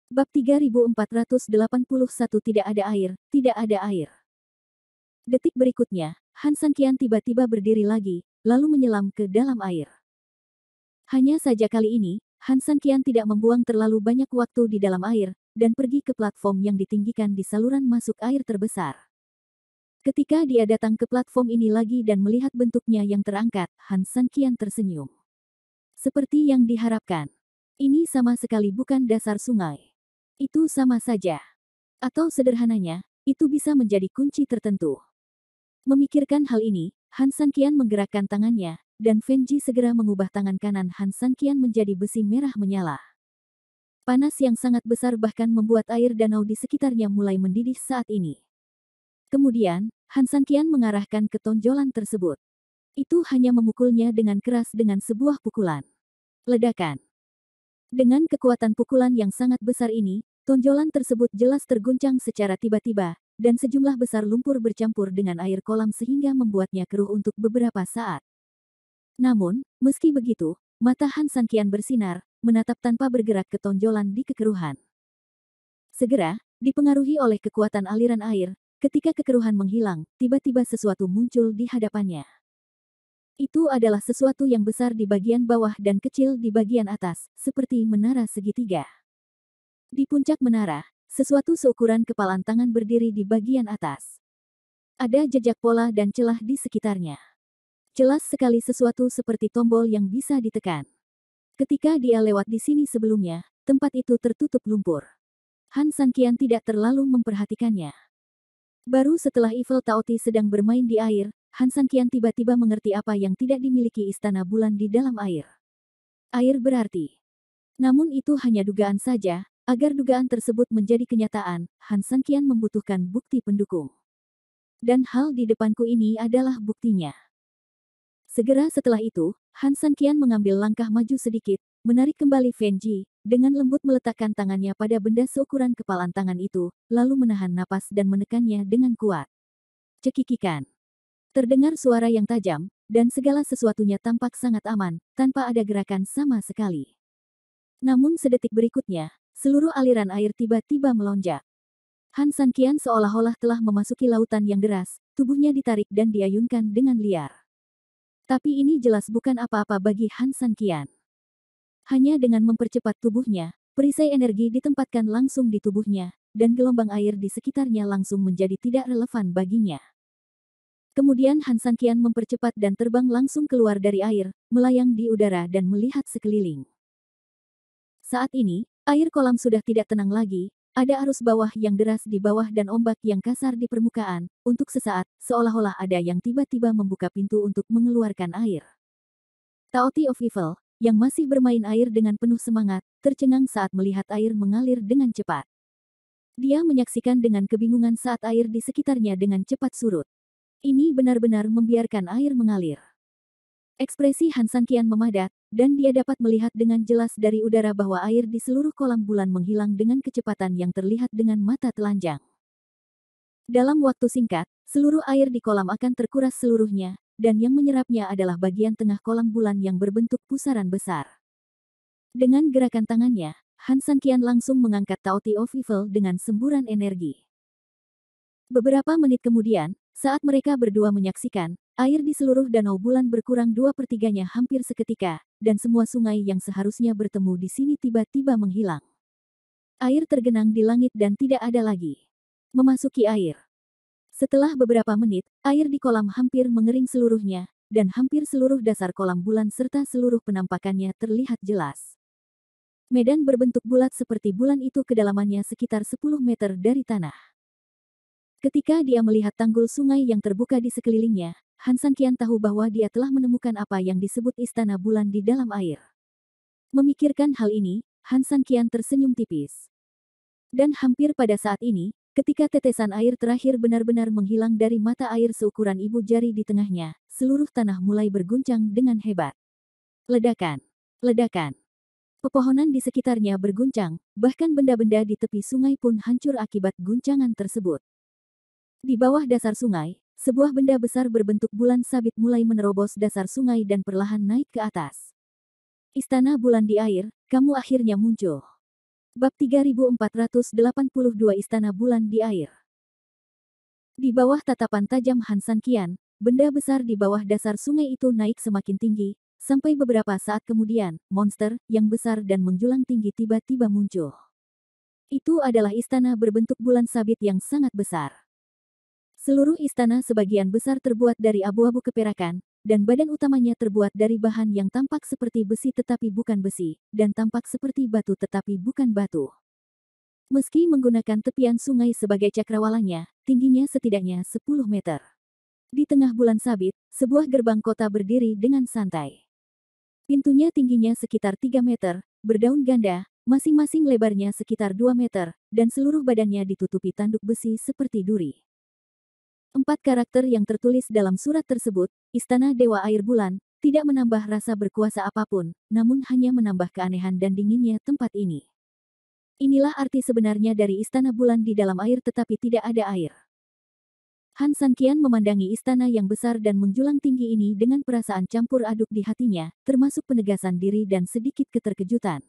Bab 3481 Tidak ada air, tidak ada air. Detik berikutnya, Han Sanqian tiba-tiba berdiri lagi, lalu menyelam ke dalam air. Hanya saja kali ini, Han Sanqian tidak membuang terlalu banyak waktu di dalam air, dan pergi ke platform yang ditinggikan di saluran masuk air terbesar. Ketika dia datang ke platform ini lagi dan melihat bentuknya yang terangkat, Han Sanqian tersenyum. Seperti yang diharapkan. Ini sama sekali bukan dasar sungai. Itu sama saja. Atau sederhananya, itu bisa menjadi kunci tertentu. Memikirkan hal ini, Han Sanqian menggerakkan tangannya, dan Fenji segera mengubah tangan kanan Han Sanqian menjadi besi merah menyala. Panas yang sangat besar bahkan membuat air danau di sekitarnya mulai mendidih saat ini. Kemudian, Han Sanqian mengarahkan ke tonjolan tersebut. Itu hanya memukulnya dengan keras dengan sebuah pukulan. Ledakan. Dengan kekuatan pukulan yang sangat besar ini, tonjolan tersebut jelas terguncang secara tiba-tiba, dan sejumlah besar lumpur bercampur dengan air kolam sehingga membuatnya keruh untuk beberapa saat. Namun, meski begitu, mata Han Sanqian bersinar, menatap tanpa bergerak ke tonjolan di kekeruhan. Segera, dipengaruhi oleh kekuatan aliran air, ketika kekeruhan menghilang, tiba-tiba sesuatu muncul di hadapannya. Itu adalah sesuatu yang besar di bagian bawah dan kecil di bagian atas, seperti menara segitiga. Di puncak menara, sesuatu seukuran kepalan tangan berdiri di bagian atas. Ada jejak pola dan celah di sekitarnya. Jelas sekali sesuatu seperti tombol yang bisa ditekan. Ketika dia lewat di sini sebelumnya, tempat itu tertutup lumpur. Han Sanqian tidak terlalu memperhatikannya. Baru setelah Eiffel Taoti sedang bermain di air, Han Sanqian tiba-tiba mengerti apa yang tidak dimiliki Istana Bulan di dalam air. Air berarti. Namun itu hanya dugaan saja, agar dugaan tersebut menjadi kenyataan, Han Sanqian membutuhkan bukti pendukung. Dan hal di depanku ini adalah buktinya. Segera setelah itu, Han Sanqian mengambil langkah maju sedikit, menarik kembali Fenji, dengan lembut meletakkan tangannya pada benda seukuran kepalan tangan itu, lalu menahan napas dan menekannya dengan kuat. Cekikikan. Terdengar suara yang tajam, dan segala sesuatunya tampak sangat aman, tanpa ada gerakan sama sekali. Namun sedetik berikutnya, seluruh aliran air tiba-tiba melonjak. Han Sanqian seolah-olah telah memasuki lautan yang deras, tubuhnya ditarik dan diayunkan dengan liar. Tapi ini jelas bukan apa-apa bagi Han Sanqian. Hanya dengan mempercepat tubuhnya, perisai energi ditempatkan langsung di tubuhnya, dan gelombang air di sekitarnya langsung menjadi tidak relevan baginya. Kemudian Han Sanqian mempercepat dan terbang langsung keluar dari air, melayang di udara dan melihat sekeliling. Saat ini, air kolam sudah tidak tenang lagi, ada arus bawah yang deras di bawah dan ombak yang kasar di permukaan, untuk sesaat, seolah-olah ada yang tiba-tiba membuka pintu untuk mengeluarkan air. Taoti of Evil, yang masih bermain air dengan penuh semangat, tercengang saat melihat air mengalir dengan cepat. Dia menyaksikan dengan kebingungan saat air di sekitarnya dengan cepat surut. Ini benar-benar membiarkan air mengalir. Ekspresi Han Sanqian memadat, dan dia dapat melihat dengan jelas dari udara bahwa air di seluruh kolam bulan menghilang dengan kecepatan yang terlihat dengan mata telanjang. Dalam waktu singkat, seluruh air di kolam akan terkuras seluruhnya, dan yang menyerapnya adalah bagian tengah kolam bulan yang berbentuk pusaran besar. Dengan gerakan tangannya, Han Sanqian langsung mengangkat Taoti of Evil dengan semburan energi. Beberapa menit kemudian, saat mereka berdua menyaksikan, air di seluruh danau bulan berkurang 2/3-nya hampir seketika, dan semua sungai yang seharusnya bertemu di sini tiba-tiba menghilang. Air tergenang di langit dan tidak ada lagi. Memasuki air. Setelah beberapa menit, air di kolam hampir mengering seluruhnya, dan hampir seluruh dasar kolam bulan serta seluruh penampakannya terlihat jelas. Medan berbentuk bulat seperti bulan itu kedalamannya sekitar 10 meter dari tanah. Ketika dia melihat tanggul sungai yang terbuka di sekelilingnya, Han Sanqian tahu bahwa dia telah menemukan apa yang disebut istana bulan di dalam air. Memikirkan hal ini, Han Sanqian tersenyum tipis. Dan hampir pada saat ini, ketika tetesan air terakhir benar-benar menghilang dari mata air seukuran ibu jari di tengahnya, seluruh tanah mulai berguncang dengan hebat. Ledakan. Ledakan. Pepohonan di sekitarnya berguncang, bahkan benda-benda di tepi sungai pun hancur akibat guncangan tersebut. Di bawah dasar sungai, sebuah benda besar berbentuk bulan sabit mulai menerobos dasar sungai dan perlahan naik ke atas. Istana bulan di air, kamu akhirnya muncul. Bab 3482 Istana Bulan di Air. Di bawah tatapan tajam Han San Qian, benda besar di bawah dasar sungai itu naik semakin tinggi, sampai beberapa saat kemudian, monster yang besar dan menjulang tinggi tiba-tiba muncul. Itu adalah istana berbentuk bulan sabit yang sangat besar. Seluruh istana sebagian besar terbuat dari abu-abu keperakan, dan badan utamanya terbuat dari bahan yang tampak seperti besi tetapi bukan besi, dan tampak seperti batu tetapi bukan batu. Meski menggunakan tepian sungai sebagai cakrawalanya, tingginya setidaknya 10 meter. Di tengah bulan sabit, sebuah gerbang kota berdiri dengan santai. Pintunya tingginya sekitar 3 meter, berdaun ganda, masing-masing lebarnya sekitar 2 meter, dan seluruh badannya ditutupi tanduk besi seperti duri. 4 karakter yang tertulis dalam surat tersebut, Istana Dewa Air Bulan, tidak menambah rasa berkuasa apapun, namun hanya menambah keanehan dan dinginnya tempat ini. Inilah arti sebenarnya dari Istana Bulan di dalam air tetapi tidak ada air. Han San Qian memandangi istana yang besar dan menjulang tinggi ini dengan perasaan campur aduk di hatinya, termasuk penegasan diri dan sedikit keterkejutan.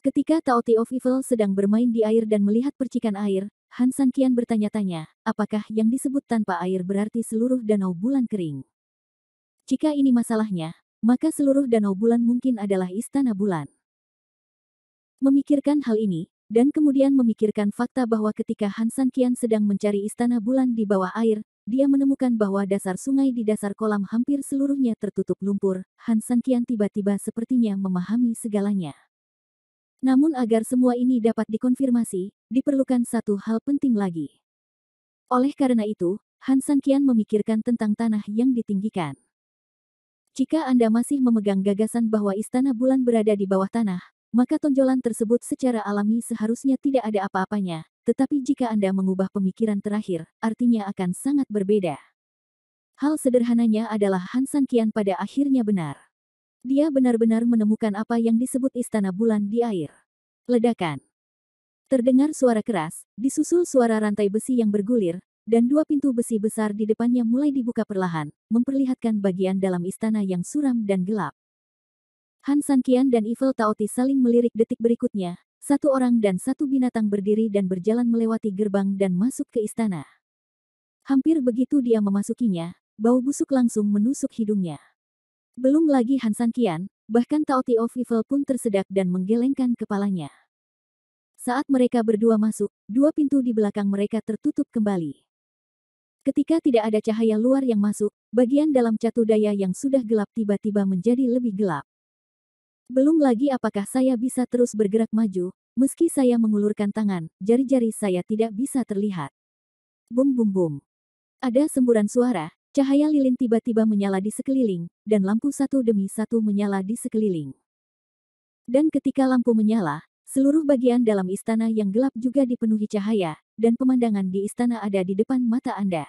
Ketika Taoti of Evil sedang bermain di air dan melihat percikan air, Han San Qian bertanya-tanya, apakah yang disebut tanpa air berarti seluruh danau bulan kering? Jika ini masalahnya, maka seluruh danau bulan mungkin adalah istana bulan. Memikirkan hal ini, dan kemudian memikirkan fakta bahwa ketika Han San Qian sedang mencari istana bulan di bawah air, dia menemukan bahwa dasar sungai di dasar kolam hampir seluruhnya tertutup lumpur. Han San Qian tiba-tiba sepertinya memahami segalanya. Namun agar semua ini dapat dikonfirmasi, diperlukan satu hal penting lagi. Oleh karena itu, Han San Qian memikirkan tentang tanah yang ditinggikan. Jika Anda masih memegang gagasan bahwa istana bulan berada di bawah tanah, maka tonjolan tersebut secara alami seharusnya tidak ada apa-apanya, tetapi jika Anda mengubah pemikiran terakhir, artinya akan sangat berbeda. Hal sederhananya adalah Han San Qian pada akhirnya benar. Dia benar-benar menemukan apa yang disebut istana bulan di air. Ledakan. Terdengar suara keras, disusul suara rantai besi yang bergulir, dan dua pintu besi besar di depannya mulai dibuka perlahan, memperlihatkan bagian dalam istana yang suram dan gelap. Han San Qian dan Evil Taoti saling melirik detik berikutnya, satu orang dan satu binatang berdiri dan berjalan melewati gerbang dan masuk ke istana. Hampir begitu dia memasukinya, bau busuk langsung menusuk hidungnya. Belum lagi Han San Qian, bahkan Taoti of Evil pun tersedak dan menggelengkan kepalanya. Saat mereka berdua masuk, dua pintu di belakang mereka tertutup kembali. Ketika tidak ada cahaya luar yang masuk, bagian dalam catu daya yang sudah gelap tiba-tiba menjadi lebih gelap. Belum lagi apakah saya bisa terus bergerak maju, meski saya mengulurkan tangan, jari-jari saya tidak bisa terlihat. Bum bum bum. Ada semburan suara. Cahaya lilin tiba-tiba menyala di sekeliling, dan lampu satu demi satu menyala di sekeliling. Dan ketika lampu menyala, seluruh bagian dalam istana yang gelap juga dipenuhi cahaya, dan pemandangan di istana ada di depan mata Anda.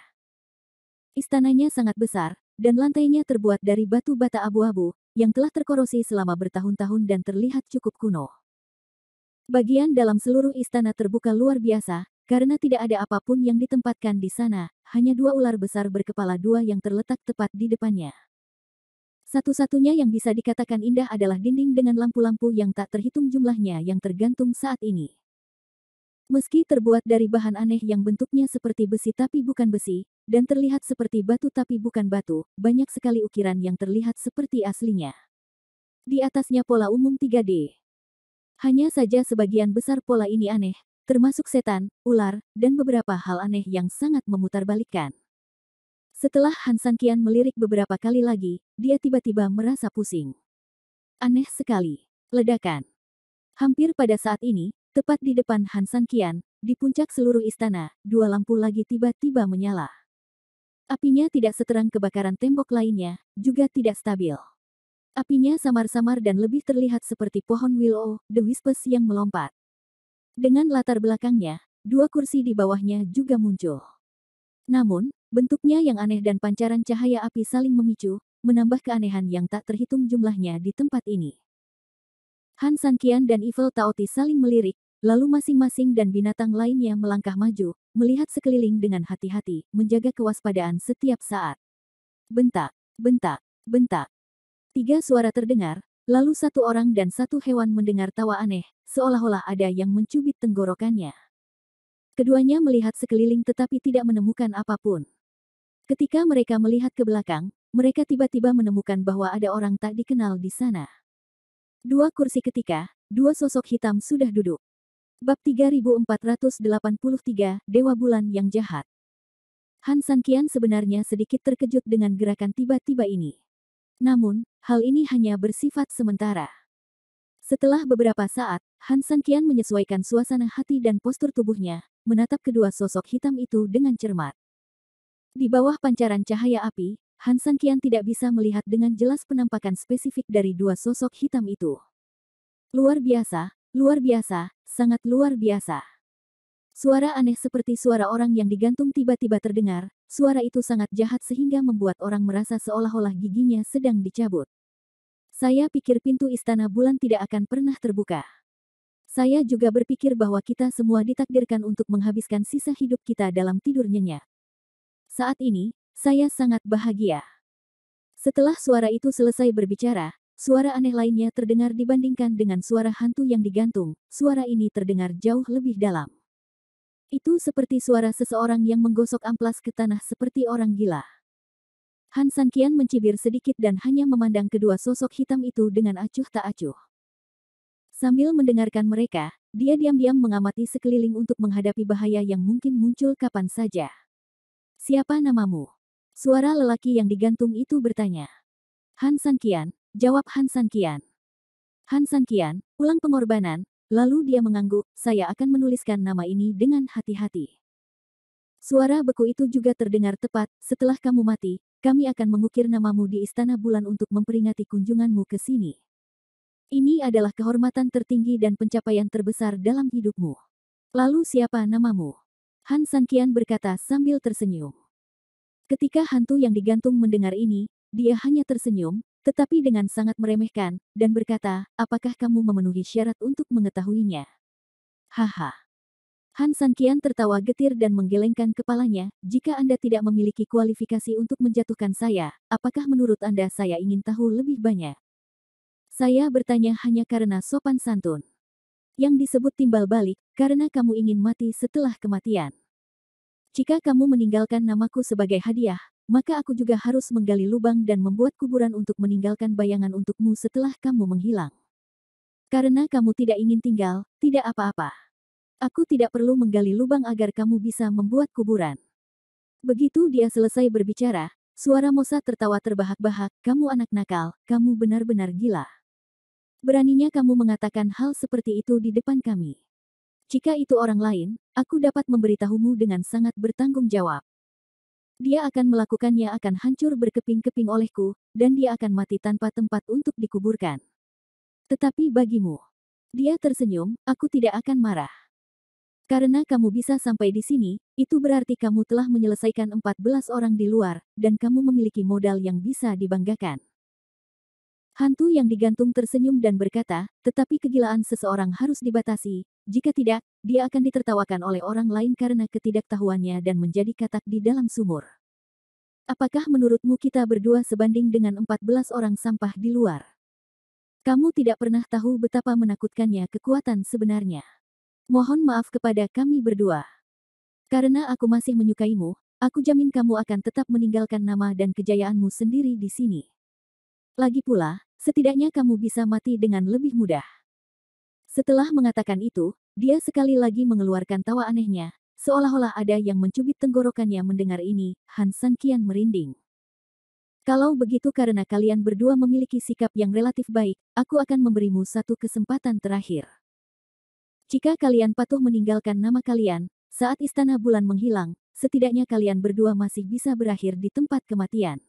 Istananya sangat besar, dan lantainya terbuat dari batu bata abu-abu, yang telah terkorosi selama bertahun-tahun dan terlihat cukup kuno. Bagian dalam seluruh istana terbuka luar biasa, karena tidak ada apapun yang ditempatkan di sana, hanya dua ular besar berkepala dua yang terletak tepat di depannya. Satu-satunya yang bisa dikatakan indah adalah dinding dengan lampu-lampu yang tak terhitung jumlahnya yang tergantung saat ini. Meski terbuat dari bahan aneh yang bentuknya seperti besi tapi bukan besi, dan terlihat seperti batu tapi bukan batu, banyak sekali ukiran yang terlihat seperti aslinya. Di atasnya pola umum 3D. Hanya saja sebagian besar pola ini aneh, termasuk setan, ular, dan beberapa hal aneh yang sangat memutarbalikkan. Setelah Han San Qian melirik beberapa kali lagi, dia tiba-tiba merasa pusing. Aneh sekali. Ledakan. Hampir pada saat ini, tepat di depan Han San Qian, di puncak seluruh istana, dua lampu lagi tiba-tiba menyala. Apinya tidak seterang kebakaran tembok lainnya, juga tidak stabil. Apinya samar-samar dan lebih terlihat seperti pohon willow, the wispes yang melompat. Dengan latar belakangnya, dua kursi di bawahnya juga muncul. Namun, bentuknya yang aneh dan pancaran cahaya api saling memicu, menambah keanehan yang tak terhitung jumlahnya di tempat ini. Han San Qian dan Evil Taoti saling melirik, lalu masing-masing dan binatang lainnya melangkah maju, melihat sekeliling dengan hati-hati, menjaga kewaspadaan setiap saat. Bentak, bentak, bentak. 3 suara terdengar, Lalu satu orang dan satu hewan mendengar tawa aneh, seolah-olah ada yang mencubit tenggorokannya. Keduanya melihat sekeliling tetapi tidak menemukan apapun. Ketika mereka melihat ke belakang, mereka tiba-tiba menemukan bahwa ada orang tak dikenal di sana. Dua kursi ketika, dua sosok hitam sudah duduk. Bab 3483, Dewa Bulan yang Jahat. Han Sanqian sebenarnya sedikit terkejut dengan gerakan tiba-tiba ini. Namun, hal ini hanya bersifat sementara. Setelah beberapa saat, Han Sanqian menyesuaikan suasana hati dan postur tubuhnya, menatap kedua sosok hitam itu dengan cermat. Di bawah pancaran cahaya api, Han Sanqian tidak bisa melihat dengan jelas penampakan spesifik dari dua sosok hitam itu. Luar biasa, sangat luar biasa. Suara aneh seperti suara orang yang digantung tiba-tiba terdengar, suara itu sangat jahat sehingga membuat orang merasa seolah-olah giginya sedang dicabut. Saya pikir pintu istana bulan tidak akan pernah terbuka. Saya juga berpikir bahwa kita semua ditakdirkan untuk menghabiskan sisa hidup kita dalam tidur nyenyak. Saat ini, saya sangat bahagia. Setelah suara itu selesai berbicara, suara aneh lainnya terdengar dibandingkan dengan suara hantu yang digantung, suara ini terdengar jauh lebih dalam. Itu seperti suara seseorang yang menggosok amplas ke tanah seperti orang gila. Han Sanqian mencibir sedikit dan hanya memandang kedua sosok hitam itu dengan acuh tak acuh. Sambil mendengarkan mereka, dia diam-diam mengamati sekeliling untuk menghadapi bahaya yang mungkin muncul kapan saja. Siapa namamu? Suara lelaki yang digantung itu bertanya. Han Sanqian, jawab Han Sanqian. Han Sanqian, ulang pengorbanan. Lalu dia mengangguk, saya akan menuliskan nama ini dengan hati-hati. Suara beku itu juga terdengar tepat, setelah kamu mati, kami akan mengukir namamu di Istana Bulan untuk memperingati kunjunganmu ke sini. Ini adalah kehormatan tertinggi dan pencapaian terbesar dalam hidupmu. Lalu siapa namamu? Han Sanqian berkata sambil tersenyum. Ketika hantu yang digantung mendengar ini, dia hanya tersenyum, tetapi dengan sangat meremehkan, dan berkata, apakah kamu memenuhi syarat untuk mengetahuinya? Haha. Han Sanqian tertawa getir dan menggelengkan kepalanya, jika Anda tidak memiliki kualifikasi untuk menjatuhkan saya, apakah menurut Anda saya ingin tahu lebih banyak? Saya bertanya hanya karena sopan santun. Yang disebut timbal balik, karena kamu ingin mati setelah kematian. Jika kamu meninggalkan namaku sebagai hadiah, maka aku juga harus menggali lubang dan membuat kuburan untuk meninggalkan bayangan untukmu setelah kamu menghilang. Karena kamu tidak ingin tinggal, tidak apa-apa. Aku tidak perlu menggali lubang agar kamu bisa membuat kuburan. Begitu dia selesai berbicara, suara Mosa tertawa terbahak-bahak, kamu anak nakal, kamu benar-benar gila. Beraninya kamu mengatakan hal seperti itu di depan kami. Jika itu orang lain, aku dapat memberitahumu dengan sangat bertanggung jawab. Dia akan melakukannya akan hancur berkeping-keping olehku, dan dia akan mati tanpa tempat untuk dikuburkan. Tetapi bagimu, dia tersenyum, aku tidak akan marah. Karena kamu bisa sampai di sini, itu berarti kamu telah menyelesaikan 14 orang di luar, dan kamu memiliki modal yang bisa dibanggakan. Hantu yang digantung tersenyum dan berkata, tetapi kegilaan seseorang harus dibatasi, jika tidak, dia akan ditertawakan oleh orang lain karena ketidaktahuannya dan menjadi katak di dalam sumur. Apakah menurutmu kita berdua sebanding dengan 14 orang sampah di luar? Kamu tidak pernah tahu betapa menakutkannya kekuatan sebenarnya. Mohon maaf kepada kami berdua. Karena aku masih menyukaimu, aku jamin kamu akan tetap meninggalkan nama dan kejayaanmu sendiri di sini. Lagi pula, setidaknya kamu bisa mati dengan lebih mudah. Setelah mengatakan itu, dia sekali lagi mengeluarkan tawa anehnya, seolah-olah ada yang mencubit tenggorokannya mendengar ini, Han Sanqian merinding. Kalau begitu karena kalian berdua memiliki sikap yang relatif baik, aku akan memberimu satu kesempatan terakhir. Jika kalian patuh meninggalkan nama kalian, saat Istana Bulan menghilang, setidaknya kalian berdua masih bisa berakhir di tempat kematian.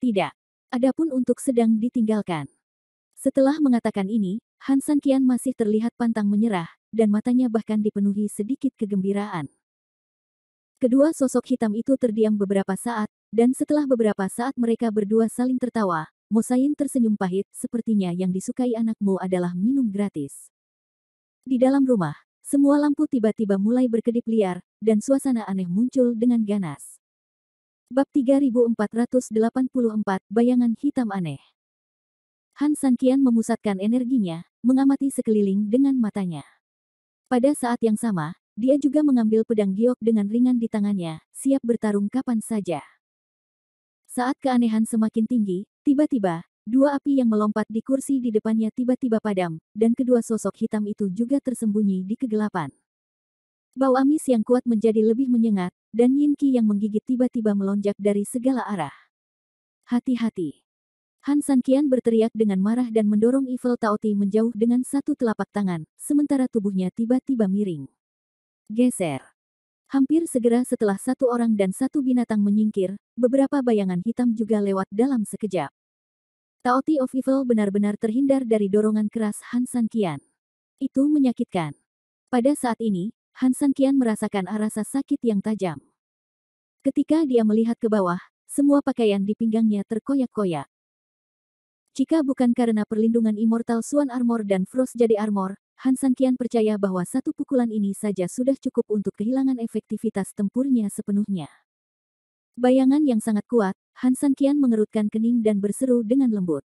Tidak. Adapun untuk sedang ditinggalkan. Setelah mengatakan ini, Han Sanqian masih terlihat pantang menyerah, dan matanya bahkan dipenuhi sedikit kegembiraan. Kedua sosok hitam itu terdiam beberapa saat, dan setelah beberapa saat mereka berdua saling tertawa, Mosain tersenyum pahit, sepertinya yang disukai anakmu adalah minum gratis. Di dalam rumah, semua lampu tiba-tiba mulai berkedip liar, dan suasana aneh muncul dengan ganas. Bab 3484, Bayangan Hitam Aneh. Han Sanqian memusatkan energinya, mengamati sekeliling dengan matanya. Pada saat yang sama, dia juga mengambil pedang giok dengan ringan di tangannya, siap bertarung kapan saja. Saat keanehan semakin tinggi, tiba-tiba, dua api yang melompat di kursi di depannya tiba-tiba padam, dan kedua sosok hitam itu juga tersembunyi di kegelapan. Bau amis yang kuat menjadi lebih menyengat, dan Yin Qi yang menggigit tiba-tiba melonjak dari segala arah. Hati-hati! Han Sanqian berteriak dengan marah dan mendorong Evil Taoti menjauh dengan satu telapak tangan, sementara tubuhnya tiba-tiba miring. Geser. Hampir segera setelah satu orang dan satu binatang menyingkir, beberapa bayangan hitam juga lewat dalam sekejap. Taoti of Evil benar-benar terhindar dari dorongan keras Han Sanqian. Itu menyakitkan. Pada saat ini, Han Sanqian merasakan rasa sakit yang tajam. Ketika dia melihat ke bawah, semua pakaian di pinggangnya terkoyak-koyak. Jika bukan karena perlindungan Immortal Swan Armor dan Frost Jade Armor, Han Sanqian percaya bahwa satu pukulan ini saja sudah cukup untuk kehilangan efektivitas tempurnya sepenuhnya. Bayangan yang sangat kuat, Han Sanqian mengerutkan kening dan berseru dengan lembut.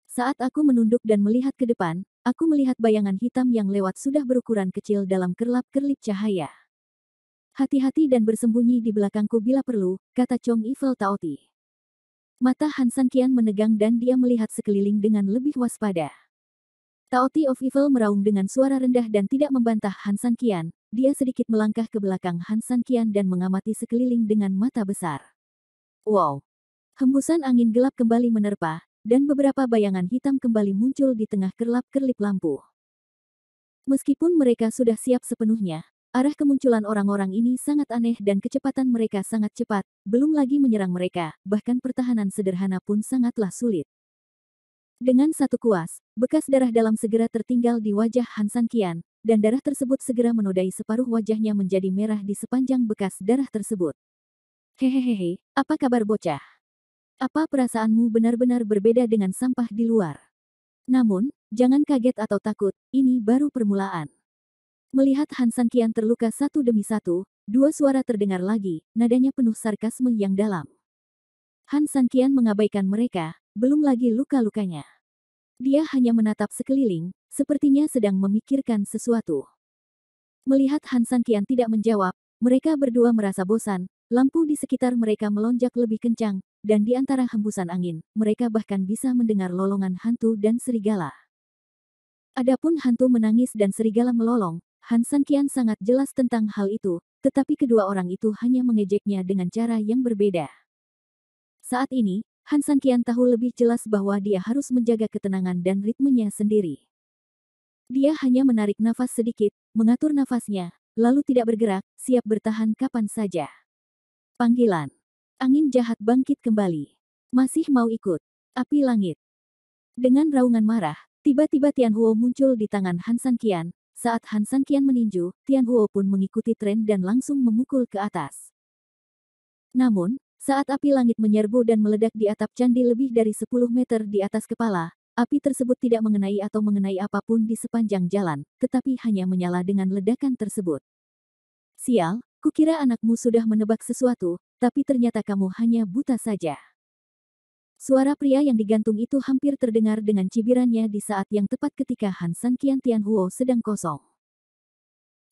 Saat aku menunduk dan melihat ke depan, aku melihat bayangan hitam yang lewat sudah berukuran kecil dalam kerlap-kerlip cahaya. Hati-hati dan bersembunyi di belakangku bila perlu, kata Chong Evil Taoti. Mata Han Sanqian menegang dan dia melihat sekeliling dengan lebih waspada. Taoti of Evil meraung dengan suara rendah dan tidak membantah Han Sanqian, dia sedikit melangkah ke belakang Han Sanqian dan mengamati sekeliling dengan mata besar. Wow! Hembusan angin gelap kembali menerpa, dan beberapa bayangan hitam kembali muncul di tengah kerlap-kerlip lampu. Meskipun mereka sudah siap sepenuhnya, arah kemunculan orang-orang ini sangat aneh dan kecepatan mereka sangat cepat, belum lagi menyerang mereka, bahkan pertahanan sederhana pun sangatlah sulit. Dengan satu kuas, bekas darah dalam segera tertinggal di wajah Han Sanqian, dan darah tersebut segera menodai separuh wajahnya menjadi merah di sepanjang bekas darah tersebut. Hehehe, apa kabar bocah? Apa perasaanmu benar-benar berbeda dengan sampah di luar? Namun, jangan kaget atau takut, ini baru permulaan. Melihat Han Sanqian terluka satu demi satu, dua suara terdengar lagi, nadanya penuh sarkasme yang dalam. Han Sanqian mengabaikan mereka, belum lagi luka-lukanya. Dia hanya menatap sekeliling, sepertinya sedang memikirkan sesuatu. Melihat Han Sanqian tidak menjawab, mereka berdua merasa bosan, lampu di sekitar mereka melonjak lebih kencang, dan di antara hembusan angin, mereka bahkan bisa mendengar lolongan hantu dan serigala. Adapun hantu menangis dan serigala melolong, Han Sanqian sangat jelas tentang hal itu, tetapi kedua orang itu hanya mengejeknya dengan cara yang berbeda. Saat ini, Han Sanqian tahu lebih jelas bahwa dia harus menjaga ketenangan dan ritmenya sendiri. Dia hanya menarik nafas sedikit, mengatur nafasnya, lalu tidak bergerak, siap bertahan kapan saja. Panggilan. Angin jahat bangkit kembali. Masih mau ikut? Api langit. Dengan raungan marah, tiba-tiba Tianhuo muncul di tangan Han Sanqian. Saat Han Sanqian meninju, Tianhuo pun mengikuti tren dan langsung memukul ke atas. Namun, saat api langit menyerbu dan meledak di atap candi lebih dari 10 meter di atas kepala, api tersebut tidak mengenai atau mengenai apapun di sepanjang jalan, tetapi hanya menyala dengan ledakan tersebut. Sial, kukira anakmu sudah menebak sesuatu, tapi ternyata kamu hanya buta saja. Suara pria yang digantung itu hampir terdengar dengan cibirannya di saat yang tepat ketika Han Sanqian Tianhuo sedang kosong.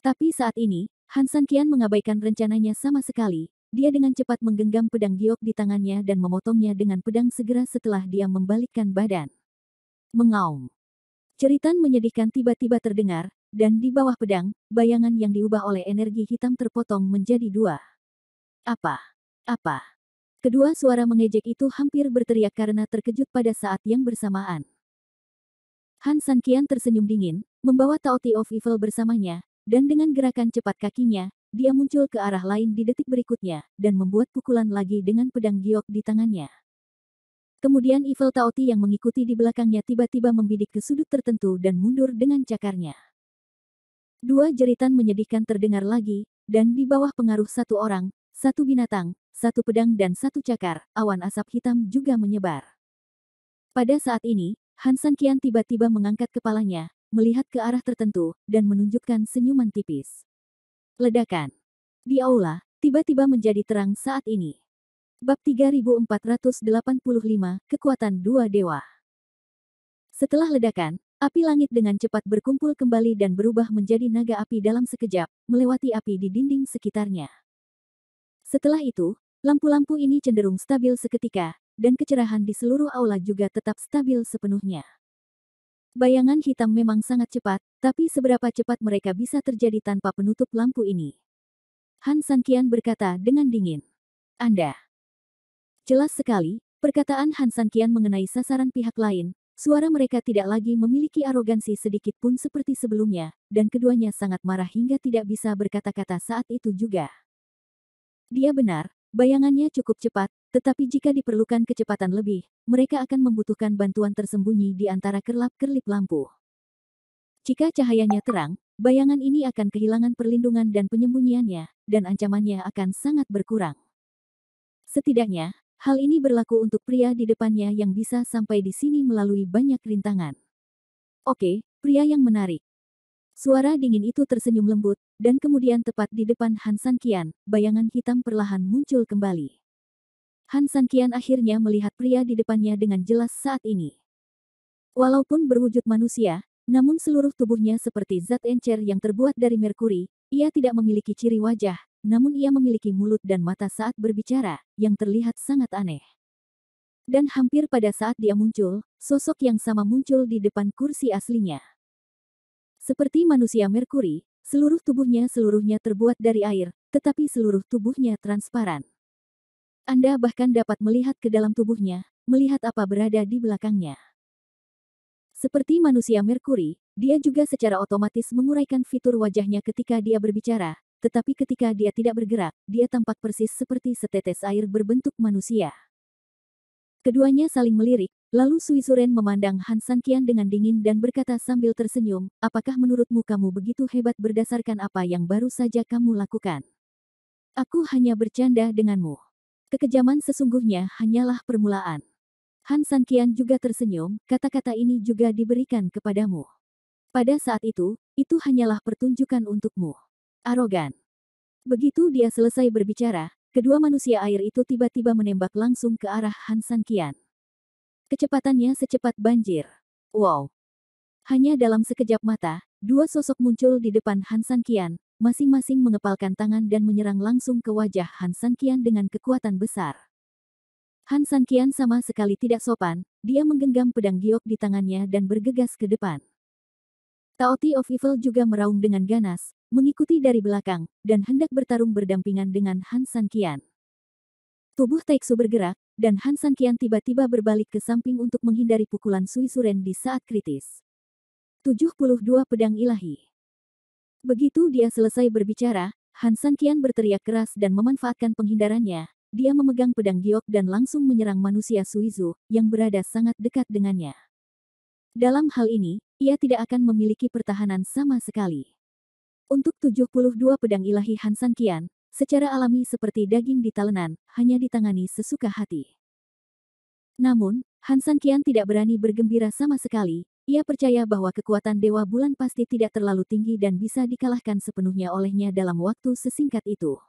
Tapi saat ini, Han Sanqian mengabaikan rencananya sama sekali. Dia dengan cepat menggenggam pedang giok di tangannya dan memotongnya dengan pedang segera setelah dia membalikkan badan. Mengaum. Ceritan menyedihkan tiba-tiba terdengar, dan di bawah pedang, bayangan yang diubah oleh energi hitam terpotong menjadi dua. Apa? Apa? Kedua suara mengejek itu hampir berteriak karena terkejut pada saat yang bersamaan. Han Sanqian tersenyum dingin, membawa Taoti of Evil bersamanya, dan dengan gerakan cepat kakinya, dia muncul ke arah lain di detik berikutnya, dan membuat pukulan lagi dengan pedang giok di tangannya. Kemudian Evil Taoti yang mengikuti di belakangnya tiba-tiba membidik ke sudut tertentu dan mundur dengan cakarnya. Dua jeritan menyedihkan terdengar lagi, dan di bawah pengaruh satu orang, satu binatang, satu pedang dan satu cakar, awan asap hitam juga menyebar. Pada saat ini, Han Sanqian tiba-tiba mengangkat kepalanya, melihat ke arah tertentu, dan menunjukkan senyuman tipis. Ledakan. Di aula, tiba-tiba menjadi terang saat ini. Bab 3485, Kekuatan Dua Dewa. Setelah ledakan, api langit dengan cepat berkumpul kembali dan berubah menjadi naga api dalam sekejap, melewati api di dinding sekitarnya. Setelah itu, lampu-lampu ini cenderung stabil seketika, dan kecerahan di seluruh aula juga tetap stabil sepenuhnya. Bayangan hitam memang sangat cepat, tapi seberapa cepat mereka bisa terjadi tanpa penutup lampu ini? Han Sanqian berkata dengan dingin. Anda. Jelas sekali, perkataan Han Sanqian mengenai sasaran pihak lain, suara mereka tidak lagi memiliki arogansi sedikit pun seperti sebelumnya, dan keduanya sangat marah hingga tidak bisa berkata-kata saat itu juga. Dia benar, bayangannya cukup cepat, tetapi jika diperlukan kecepatan lebih, mereka akan membutuhkan bantuan tersembunyi di antara kerlap-kerlip lampu. Jika cahayanya terang, bayangan ini akan kehilangan perlindungan dan penyembunyiannya, dan ancamannya akan sangat berkurang. Setidaknya, hal ini berlaku untuk pria di depannya yang bisa sampai di sini melalui banyak rintangan. Oke, pria yang menarik. Suara dingin itu tersenyum lembut, dan kemudian tepat di depan Han Sanqian, bayangan hitam perlahan muncul kembali. Han Sanqian akhirnya melihat pria di depannya dengan jelas saat ini. Walaupun berwujud manusia, namun seluruh tubuhnya seperti zat encer yang terbuat dari merkuri, ia tidak memiliki ciri wajah, namun ia memiliki mulut dan mata saat berbicara, yang terlihat sangat aneh. Dan hampir pada saat dia muncul, sosok yang sama muncul di depan kursi aslinya. Seperti manusia merkuri, seluruh tubuhnya seluruhnya terbuat dari air, tetapi seluruh tubuhnya transparan. Anda bahkan dapat melihat ke dalam tubuhnya, melihat apa berada di belakangnya. Seperti manusia merkuri, dia juga secara otomatis menguraikan fitur wajahnya ketika dia berbicara, tetapi ketika dia tidak bergerak, dia tampak persis seperti setetes air berbentuk manusia. Keduanya saling melirik, lalu Suisuren memandang Han Sanqian dengan dingin dan berkata sambil tersenyum, apakah menurutmu kamu begitu hebat berdasarkan apa yang baru saja kamu lakukan? Aku hanya bercanda denganmu. Kekejaman sesungguhnya hanyalah permulaan. Han Sanqian juga tersenyum, kata-kata ini juga diberikan kepadamu. Pada saat itu hanyalah pertunjukan untukmu. Arogan. Begitu dia selesai berbicara, kedua manusia air itu tiba-tiba menembak langsung ke arah Han Sanqian. Kecepatannya secepat banjir. Wow! Hanya dalam sekejap mata, dua sosok muncul di depan Han Sanqian, masing-masing mengepalkan tangan dan menyerang langsung ke wajah Han Sanqian dengan kekuatan besar. Han Sanqian sama sekali tidak sopan, dia menggenggam pedang giok di tangannya dan bergegas ke depan. Taoti of Evil juga meraung dengan ganas, mengikuti dari belakang, dan hendak bertarung berdampingan dengan Han Sanqian. Tubuh Taiksu bergerak, dan Han Sanqian tiba-tiba berbalik ke samping untuk menghindari pukulan Suisuren di saat kritis. 72 pedang ilahi. Begitu dia selesai berbicara, Han Sanqian berteriak keras dan memanfaatkan penghindarannya, dia memegang pedang giok dan langsung menyerang manusia Suizu, yang berada sangat dekat dengannya. Dalam hal ini, ia tidak akan memiliki pertahanan sama sekali. Untuk 72 pedang ilahi Han Sanqian, secara alami seperti daging di talenan, hanya ditangani sesuka hati. Namun, Han Sanqian tidak berani bergembira sama sekali, ia percaya bahwa kekuatan Dewa Bulan pasti tidak terlalu tinggi dan bisa dikalahkan sepenuhnya olehnya dalam waktu sesingkat itu.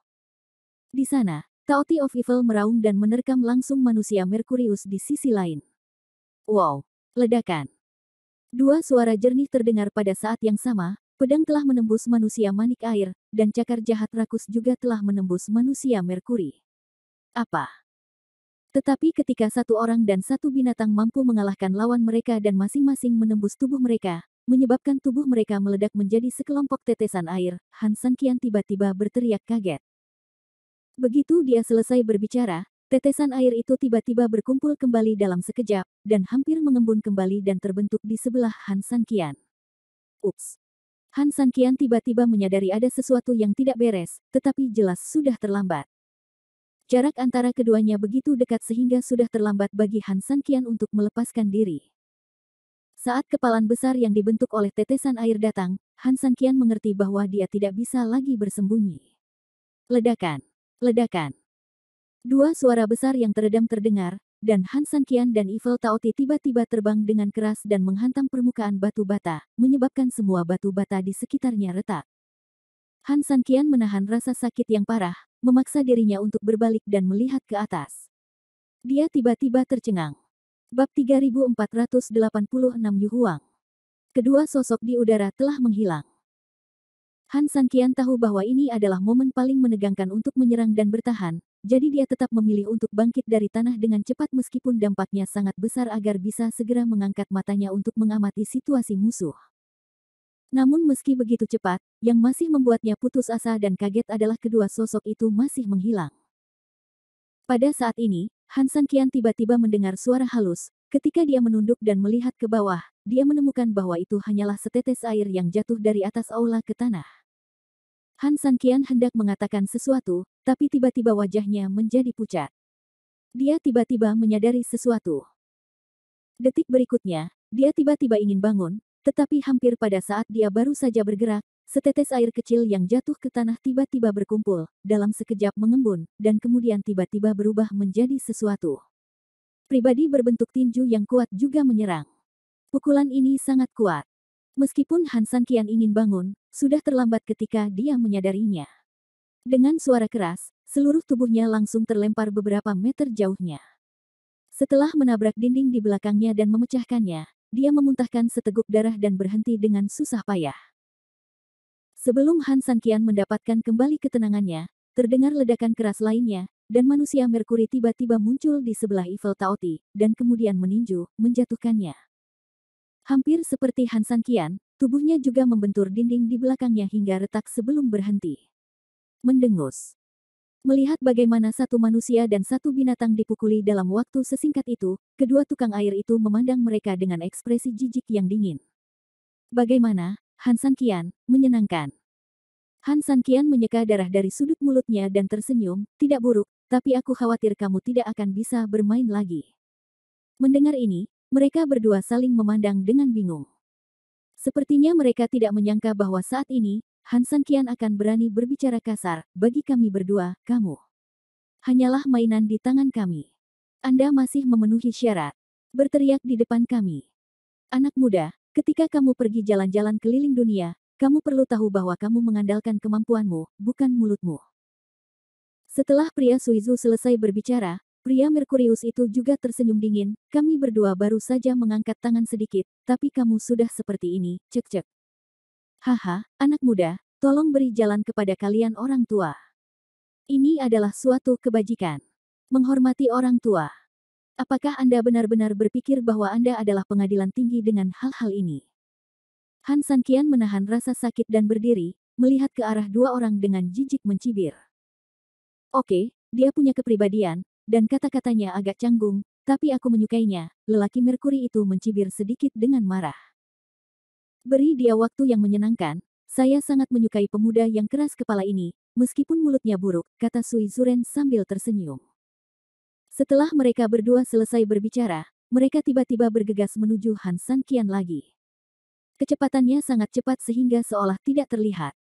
Di sana, Taoti of Evil meraung dan menerkam langsung manusia Merkurius di sisi lain. Wow! Ledakan! Dua suara jernih terdengar pada saat yang sama, pedang telah menembus manusia manik air, dan cakar jahat rakus juga telah menembus manusia Merkuri. Apa? Tetapi ketika satu orang dan satu binatang mampu mengalahkan lawan mereka dan masing-masing menembus tubuh mereka, menyebabkan tubuh mereka meledak menjadi sekelompok tetesan air, Han Sanqian tiba-tiba berteriak kaget. Begitu dia selesai berbicara, tetesan air itu tiba-tiba berkumpul kembali dalam sekejap, dan hampir mengembun kembali dan terbentuk di sebelah Han Sanqian. Ups! Han Sanqian tiba-tiba menyadari ada sesuatu yang tidak beres, tetapi jelas sudah terlambat. Jarak antara keduanya begitu dekat sehingga sudah terlambat bagi Han Sanqian untuk melepaskan diri. Saat kepalan besar yang dibentuk oleh tetesan air datang, Han Sanqian mengerti bahwa dia tidak bisa lagi bersembunyi. Ledakan! Ledakan! Dua suara besar yang teredam terdengar, dan Han Sanqian dan Evil Taoti tiba-tiba terbang dengan keras dan menghantam permukaan batu bata, menyebabkan semua batu bata di sekitarnya retak. Han Sanqian menahan rasa sakit yang parah, memaksa dirinya untuk berbalik dan melihat ke atas. Dia tiba-tiba tercengang. Bab 3486 Yu Huang. Kedua sosok di udara telah menghilang. Han Sanqian tahu bahwa ini adalah momen paling menegangkan untuk menyerang dan bertahan, jadi dia tetap memilih untuk bangkit dari tanah dengan cepat meskipun dampaknya sangat besar agar bisa segera mengangkat matanya untuk mengamati situasi musuh. Namun meski begitu cepat, yang masih membuatnya putus asa dan kaget adalah kedua sosok itu masih menghilang. Pada saat ini, Han Sanqian tiba-tiba mendengar suara halus. Ketika dia menunduk dan melihat ke bawah, dia menemukan bahwa itu hanyalah setetes air yang jatuh dari atas aula ke tanah. Han Sanqian hendak mengatakan sesuatu, tapi tiba-tiba wajahnya menjadi pucat. Dia tiba-tiba menyadari sesuatu. Detik berikutnya, dia tiba-tiba ingin bangun, tetapi hampir pada saat dia baru saja bergerak, setetes air kecil yang jatuh ke tanah tiba-tiba berkumpul, dalam sekejap mengembun, dan kemudian tiba-tiba berubah menjadi sesuatu. Pribadi berbentuk tinju yang kuat juga menyerang. Pukulan ini sangat kuat. Meskipun Han Sanqian ingin bangun, sudah terlambat ketika dia menyadarinya. Dengan suara keras, seluruh tubuhnya langsung terlempar beberapa meter jauhnya. Setelah menabrak dinding di belakangnya dan memecahkannya, dia memuntahkan seteguk darah dan berhenti dengan susah payah. Sebelum Han Sanqian mendapatkan kembali ketenangannya, terdengar ledakan keras lainnya, dan manusia Merkuri tiba-tiba muncul di sebelah Eiffel Tower, dan kemudian meninju, menjatuhkannya. Hampir seperti Han Sanqian, tubuhnya juga membentur dinding di belakangnya hingga retak sebelum berhenti. Mendengus. Melihat bagaimana satu manusia dan satu binatang dipukuli dalam waktu sesingkat itu, kedua tukang air itu memandang mereka dengan ekspresi jijik yang dingin. Bagaimana, Han Sanqian? Menyenangkan. Han Sanqian menyeka darah dari sudut mulutnya dan tersenyum, tidak buruk, tapi aku khawatir kamu tidak akan bisa bermain lagi. Mendengar ini, mereka berdua saling memandang dengan bingung. Sepertinya mereka tidak menyangka bahwa saat ini, Han Sanqian akan berani berbicara kasar, bagi kami berdua, kamu hanyalah mainan di tangan kami. Anda masih memenuhi syarat. Berteriak di depan kami. Anak muda, ketika kamu pergi jalan-jalan keliling dunia, kamu perlu tahu bahwa kamu mengandalkan kemampuanmu, bukan mulutmu. Setelah pria Suizu selesai berbicara, pria Merkurius itu juga tersenyum dingin. Kami berdua baru saja mengangkat tangan sedikit, tapi kamu sudah seperti ini, cek-cek. Haha, anak muda, tolong beri jalan kepada kalian orang tua. Ini adalah suatu kebajikan. Menghormati orang tua. Apakah Anda benar-benar berpikir bahwa Anda adalah pengadilan tinggi dengan hal-hal ini? Han Sanqian menahan rasa sakit dan berdiri, melihat ke arah dua orang dengan jijik mencibir. Oke, dia punya kepribadian, dan kata-katanya agak canggung, tapi aku menyukainya, lelaki Merkuri itu mencibir sedikit dengan marah. Beri dia waktu yang menyenangkan, saya sangat menyukai pemuda yang keras kepala ini, meskipun mulutnya buruk, kata Sui Zuren sambil tersenyum. Setelah mereka berdua selesai berbicara, mereka tiba-tiba bergegas menuju Han Sanqian lagi. Kecepatannya sangat cepat sehingga seolah tidak terlihat.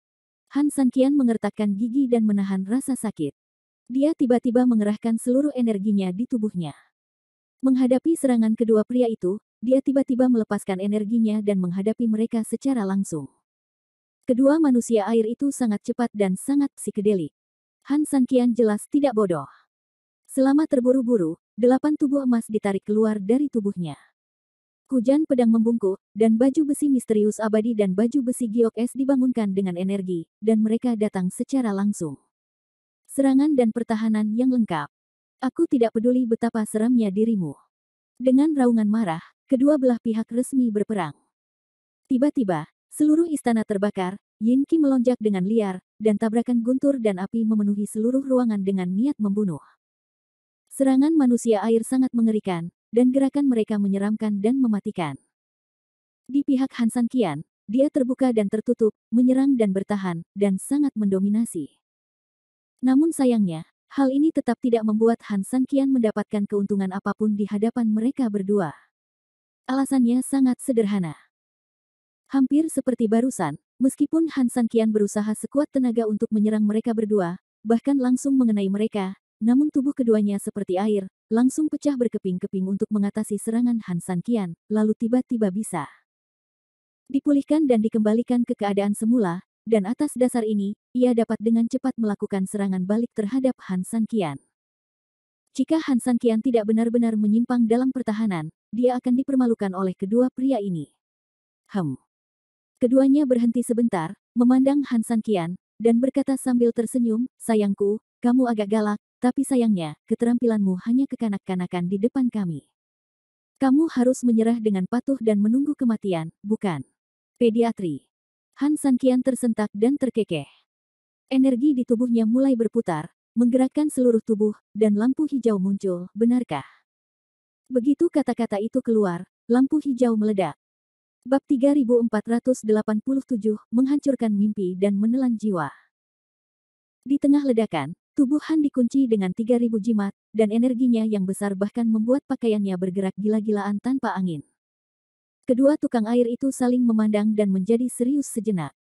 Han Sanqian mengertakkan gigi dan menahan rasa sakit. Dia tiba-tiba mengerahkan seluruh energinya di tubuhnya. Menghadapi serangan kedua pria itu, dia tiba-tiba melepaskan energinya dan menghadapi mereka secara langsung. Kedua manusia air itu sangat cepat dan sangat psikedelik. Han Sanqian jelas tidak bodoh. Selama terburu-buru, 8 tubuh emas ditarik keluar dari tubuhnya. Hujan pedang membungkuk, dan baju besi misterius abadi dan baju besi giok es dibangunkan dengan energi, dan mereka datang secara langsung. Serangan dan pertahanan yang lengkap. Aku tidak peduli betapa seramnya dirimu. Dengan raungan marah, kedua belah pihak resmi berperang. Tiba-tiba, seluruh istana terbakar, Yin Qi melonjak dengan liar, dan tabrakan guntur dan api memenuhi seluruh ruangan dengan niat membunuh. Serangan manusia air sangat mengerikan, dan gerakan mereka menyeramkan dan mematikan. Di pihak Han Sanqian, dia terbuka dan tertutup, menyerang dan bertahan, dan sangat mendominasi. Namun sayangnya, hal ini tetap tidak membuat Han Sanqian mendapatkan keuntungan apapun di hadapan mereka berdua. Alasannya sangat sederhana. Hampir seperti barusan, meskipun Han Sanqian berusaha sekuat tenaga untuk menyerang mereka berdua, bahkan langsung mengenai mereka, namun tubuh keduanya seperti air, langsung pecah berkeping-keping untuk mengatasi serangan Han Sanqian, lalu tiba-tiba bisa dipulihkan dan dikembalikan ke keadaan semula, dan atas dasar ini, ia dapat dengan cepat melakukan serangan balik terhadap Han Sanqian. Jika Han Sanqian tidak benar-benar menyimpang dalam pertahanan, dia akan dipermalukan oleh kedua pria ini. Keduanya berhenti sebentar, memandang Han Sanqian, dan berkata sambil tersenyum, sayangku, kamu agak galak, tapi sayangnya, keterampilanmu hanya kekanak-kanakan di depan kami. Kamu harus menyerah dengan patuh dan menunggu kematian, bukan? Pediatri. Han Sanqian tersentak dan terkekeh. Energi di tubuhnya mulai berputar, menggerakkan seluruh tubuh, dan lampu hijau muncul, benarkah? Begitu kata-kata itu keluar, lampu hijau meledak. Bab 3487, menghancurkan mimpi dan menelan jiwa. Di tengah ledakan, tubuh Han dikunci dengan 3000 jimat, dan energinya yang besar bahkan membuat pakaiannya bergerak gila-gilaan tanpa angin. Kedua tukang air itu saling memandang dan menjadi serius sejenak.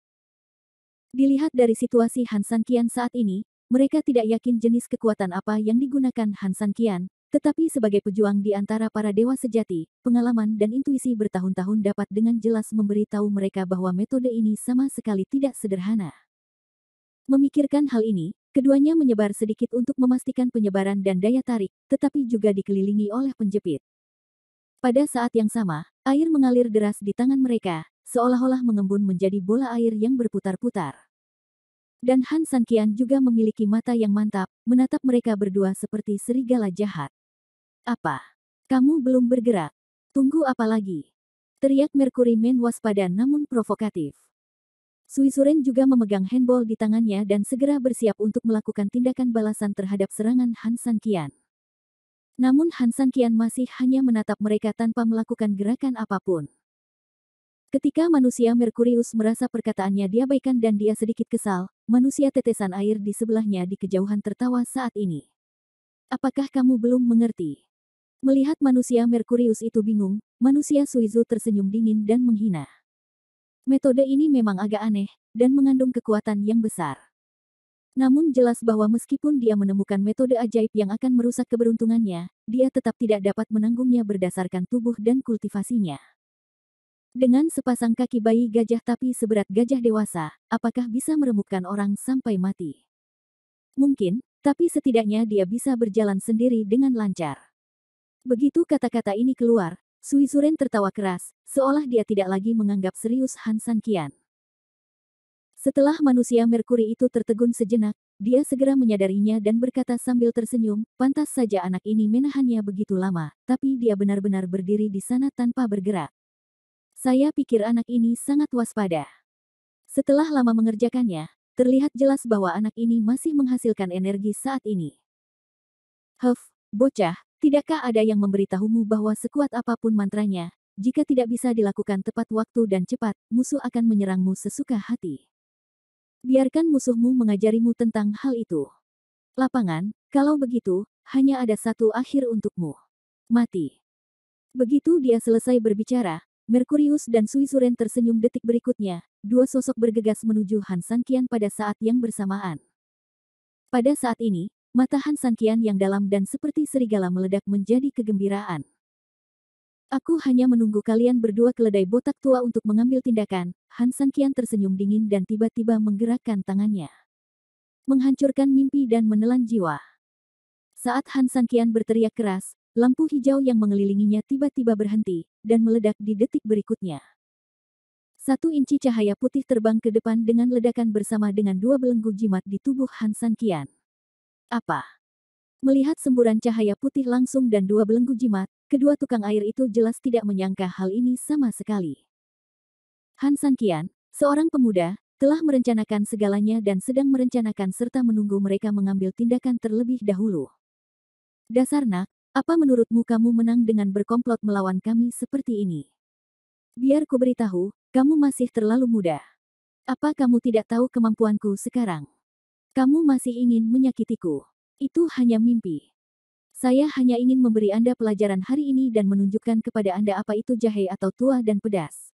Dilihat dari situasi Han Sanqian saat ini, mereka tidak yakin jenis kekuatan apa yang digunakan Han Sanqian, tetapi sebagai pejuang di antara para dewa sejati, pengalaman dan intuisi bertahun-tahun dapat dengan jelas memberitahu mereka bahwa metode ini sama sekali tidak sederhana. Memikirkan hal ini, keduanya menyebar sedikit untuk memastikan penyebaran dan daya tarik, tetapi juga dikelilingi oleh penjepit. Pada saat yang sama, air mengalir deras di tangan mereka, seolah-olah mengembun menjadi bola air yang berputar-putar. Dan Han Sanqian juga memiliki mata yang mantap, menatap mereka berdua seperti serigala jahat. Apa? Kamu belum bergerak? Tunggu apa lagi? Teriak Mercury Man waspada namun provokatif. Suisuren juga memegang handball di tangannya dan segera bersiap untuk melakukan tindakan balasan terhadap serangan Han Sanqian. Namun Han Sanqian masih hanya menatap mereka tanpa melakukan gerakan apapun. Ketika manusia Merkurius merasa perkataannya diabaikan dan dia sedikit kesal, manusia tetesan air di sebelahnya di kejauhan tertawa saat ini. Apakah kamu belum mengerti? Melihat manusia Merkurius itu bingung, manusia Suizu tersenyum dingin dan menghina. Metode ini memang agak aneh, dan mengandung kekuatan yang besar. Namun jelas bahwa meskipun dia menemukan metode ajaib yang akan merusak keberuntungannya, dia tetap tidak dapat menanggungnya berdasarkan tubuh dan kultivasinya. Dengan sepasang kaki bayi gajah tapi seberat gajah dewasa, apakah bisa meremukkan orang sampai mati? Mungkin, tapi setidaknya dia bisa berjalan sendiri dengan lancar. Begitu kata-kata ini keluar, Suisuren tertawa keras, seolah dia tidak lagi menganggap serius Han Sanqian. Setelah manusia Merkuri itu tertegun sejenak, dia segera menyadarinya dan berkata sambil tersenyum, pantas saja anak ini menahannya begitu lama, tapi dia benar-benar berdiri di sana tanpa bergerak. Saya pikir anak ini sangat waspada. Setelah lama mengerjakannya, terlihat jelas bahwa anak ini masih menghasilkan energi saat ini. Bocah, tidakkah ada yang memberitahumu bahwa sekuat apapun mantranya, jika tidak bisa dilakukan tepat waktu dan cepat, musuh akan menyerangmu sesuka hati. Biarkan musuhmu mengajarimu tentang hal itu. Lapangan, kalau begitu, hanya ada satu akhir untukmu. Mati. Begitu dia selesai berbicara, Merkurius dan Suisuren tersenyum detik berikutnya, dua sosok bergegas menuju Han Sanqian pada saat yang bersamaan. Pada saat ini, mata Han Sanqian yang dalam dan seperti serigala meledak menjadi kegembiraan. Aku hanya menunggu kalian berdua keledai botak tua untuk mengambil tindakan. Han Sanqian tersenyum dingin dan tiba-tiba menggerakkan tangannya. Menghancurkan mimpi dan menelan jiwa. Saat Han Sanqian berteriak keras, lampu hijau yang mengelilinginya tiba-tiba berhenti, dan meledak di detik berikutnya. 1 inci cahaya putih terbang ke depan dengan ledakan bersama dengan 2 belenggu jimat di tubuh Han Sanqian. Apa? Melihat semburan cahaya putih langsung dan 2 belenggu jimat, kedua tukang air itu jelas tidak menyangka hal ini sama sekali. Han Sanqian, seorang pemuda, telah merencanakan segalanya dan sedang merencanakan serta menunggu mereka mengambil tindakan terlebih dahulu. Dasar nak, apa menurutmu kamu menang dengan berkomplot melawan kami seperti ini? Biar ku beritahu, kamu masih terlalu muda. Apa kamu tidak tahu kemampuanku sekarang? Kamu masih ingin menyakitiku. Itu hanya mimpi. Saya hanya ingin memberi Anda pelajaran hari ini dan menunjukkan kepada Anda apa itu jahe atau tua dan pedas.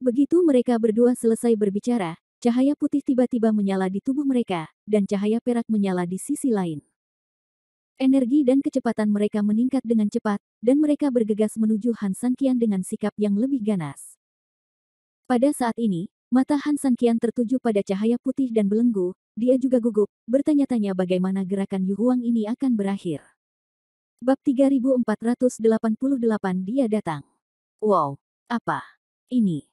Begitu mereka berdua selesai berbicara, cahaya putih tiba-tiba menyala di tubuh mereka, dan cahaya perak menyala di sisi lain. Energi dan kecepatan mereka meningkat dengan cepat, dan mereka bergegas menuju Han Sanqian dengan sikap yang lebih ganas. Pada saat ini, mata Han Sanqian tertuju pada cahaya putih dan belenggu, dia juga gugup, bertanya-tanya bagaimana gerakan Yu Huang ini akan berakhir. Bab 3488 Dia datang. Wow, apa ini?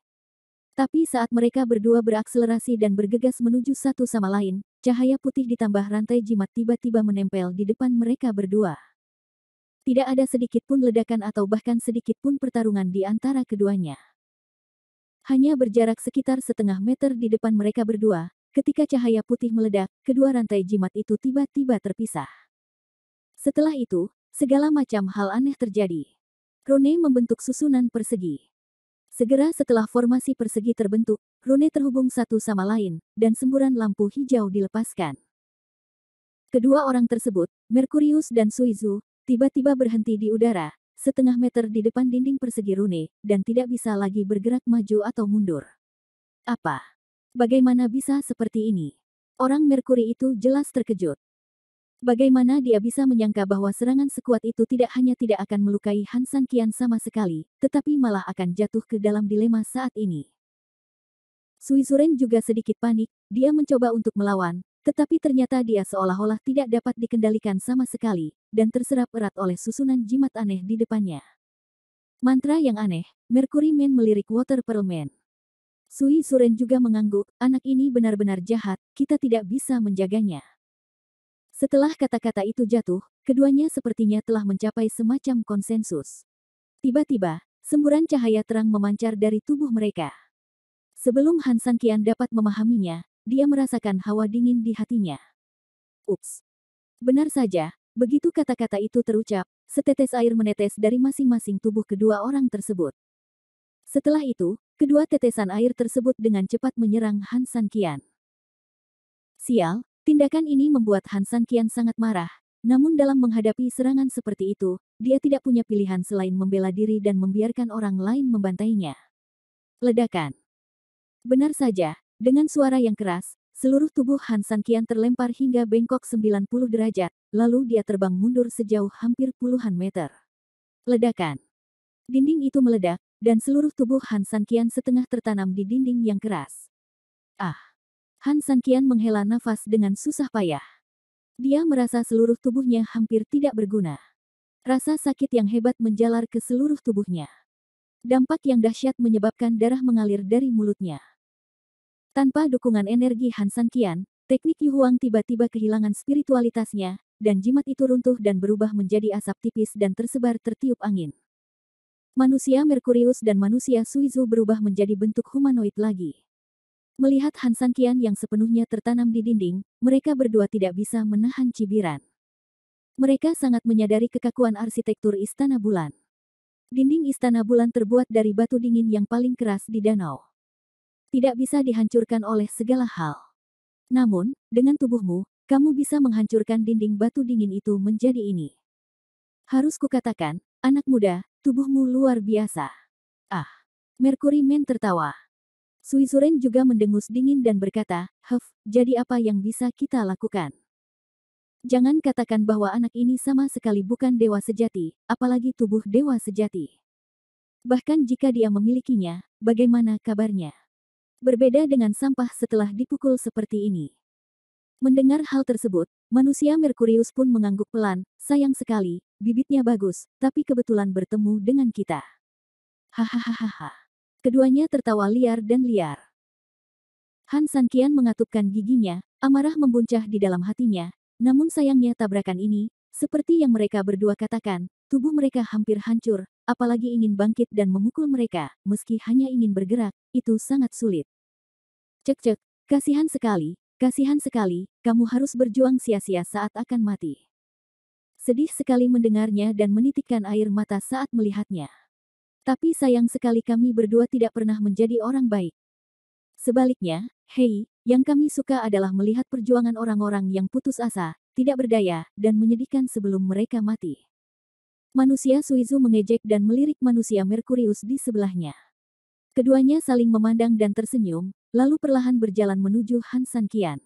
Tapi saat mereka berdua berakselerasi dan bergegas menuju satu sama lain, cahaya putih ditambah rantai jimat tiba-tiba menempel di depan mereka berdua. Tidak ada sedikit pun ledakan atau bahkan sedikit pun pertarungan di antara keduanya. Hanya berjarak sekitar setengah meter di depan mereka berdua, ketika cahaya putih meledak, kedua rantai jimat itu tiba-tiba terpisah. Setelah itu, segala macam hal aneh terjadi. Rune membentuk susunan persegi. Segera setelah formasi persegi terbentuk, rune terhubung satu sama lain, dan semburan lampu hijau dilepaskan. Kedua orang tersebut, Merkurius dan Suizu, tiba-tiba berhenti di udara, setengah meter di depan dinding persegi rune, dan tidak bisa lagi bergerak maju atau mundur. Apa? Bagaimana bisa seperti ini? Orang Merkuri itu jelas terkejut. Bagaimana dia bisa menyangka bahwa serangan sekuat itu tidak hanya tidak akan melukai Han San Qian sama sekali, tetapi malah akan jatuh ke dalam dilema saat ini. Suizuren juga sedikit panik, dia mencoba untuk melawan, tetapi ternyata dia seolah-olah tidak dapat dikendalikan sama sekali, dan terserap erat oleh susunan jimat aneh di depannya. Mantra yang aneh, Mercury Man melirik Water Pearl Man. Suizuren juga mengangguk, anak ini benar-benar jahat, kita tidak bisa menjaganya. Setelah kata-kata itu jatuh, keduanya sepertinya telah mencapai semacam konsensus. Tiba-tiba, semburan cahaya terang memancar dari tubuh mereka. Sebelum Han San Qian dapat memahaminya, dia merasakan hawa dingin di hatinya. Ups. Benar saja, begitu kata-kata itu terucap, setetes air menetes dari masing-masing tubuh kedua orang tersebut. Setelah itu, kedua tetesan air tersebut dengan cepat menyerang Han San Qian. Sial, tindakan ini membuat Han San Qian sangat marah, namun dalam menghadapi serangan seperti itu, dia tidak punya pilihan selain membela diri dan membiarkan orang lain membantainya. Ledakan. Benar saja, dengan suara yang keras, seluruh tubuh Han San Qian terlempar hingga bengkok 90 derajat, lalu dia terbang mundur sejauh hampir puluhan meter. Ledakan. Dinding itu meledak, dan seluruh tubuh Han San Qian setengah tertanam di dinding yang keras. Ah! Han San Qian menghela nafas dengan susah payah. Dia merasa seluruh tubuhnya hampir tidak berguna. Rasa sakit yang hebat menjalar ke seluruh tubuhnya. Dampak yang dahsyat menyebabkan darah mengalir dari mulutnya. Tanpa dukungan energi Han San Qian, teknik Yu Huang tiba-tiba kehilangan spiritualitasnya, dan jimat itu runtuh dan berubah menjadi asap tipis dan tersebar tertiup angin. Manusia Merkurius dan manusia Suizu berubah menjadi bentuk humanoid lagi. Melihat Han San Qian yang sepenuhnya tertanam di dinding, mereka berdua tidak bisa menahan cibiran. Mereka sangat menyadari kekakuan arsitektur Istana Bulan. Dinding Istana Bulan terbuat dari batu dingin yang paling keras di danau. Tidak bisa dihancurkan oleh segala hal. Namun, dengan tubuhmu, kamu bisa menghancurkan dinding batu dingin itu menjadi ini. Harus kukatakan, anak muda, tubuhmu luar biasa. Ah, Mercury Man tertawa. Suizuren juga mendengus dingin dan berkata, jadi apa yang bisa kita lakukan? Jangan katakan bahwa anak ini sama sekali bukan dewa sejati, apalagi tubuh dewa sejati. Bahkan jika dia memilikinya, bagaimana kabarnya? Berbeda dengan sampah setelah dipukul seperti ini. Mendengar hal tersebut, manusia Merkurius pun mengangguk pelan, sayang sekali, bibitnya bagus, tapi kebetulan bertemu dengan kita. Hahaha. Keduanya tertawa liar dan liar. Han San Qian mengatupkan giginya, amarah membuncah di dalam hatinya, namun sayangnya tabrakan ini, seperti yang mereka berdua katakan, tubuh mereka hampir hancur, apalagi ingin bangkit dan memukul mereka, meski hanya ingin bergerak, itu sangat sulit. Cek-cek, kasihan sekali, kamu harus berjuang sia-sia saat akan mati. Sedih sekali mendengarnya dan menitikkan air mata saat melihatnya. Tapi sayang sekali kami berdua tidak pernah menjadi orang baik. Sebaliknya, hei, yang kami suka adalah melihat perjuangan orang-orang yang putus asa, tidak berdaya, dan menyedihkan sebelum mereka mati. Manusia Suizu mengejek dan melirik manusia Merkurius di sebelahnya. Keduanya saling memandang dan tersenyum, lalu perlahan berjalan menuju Han San Qian.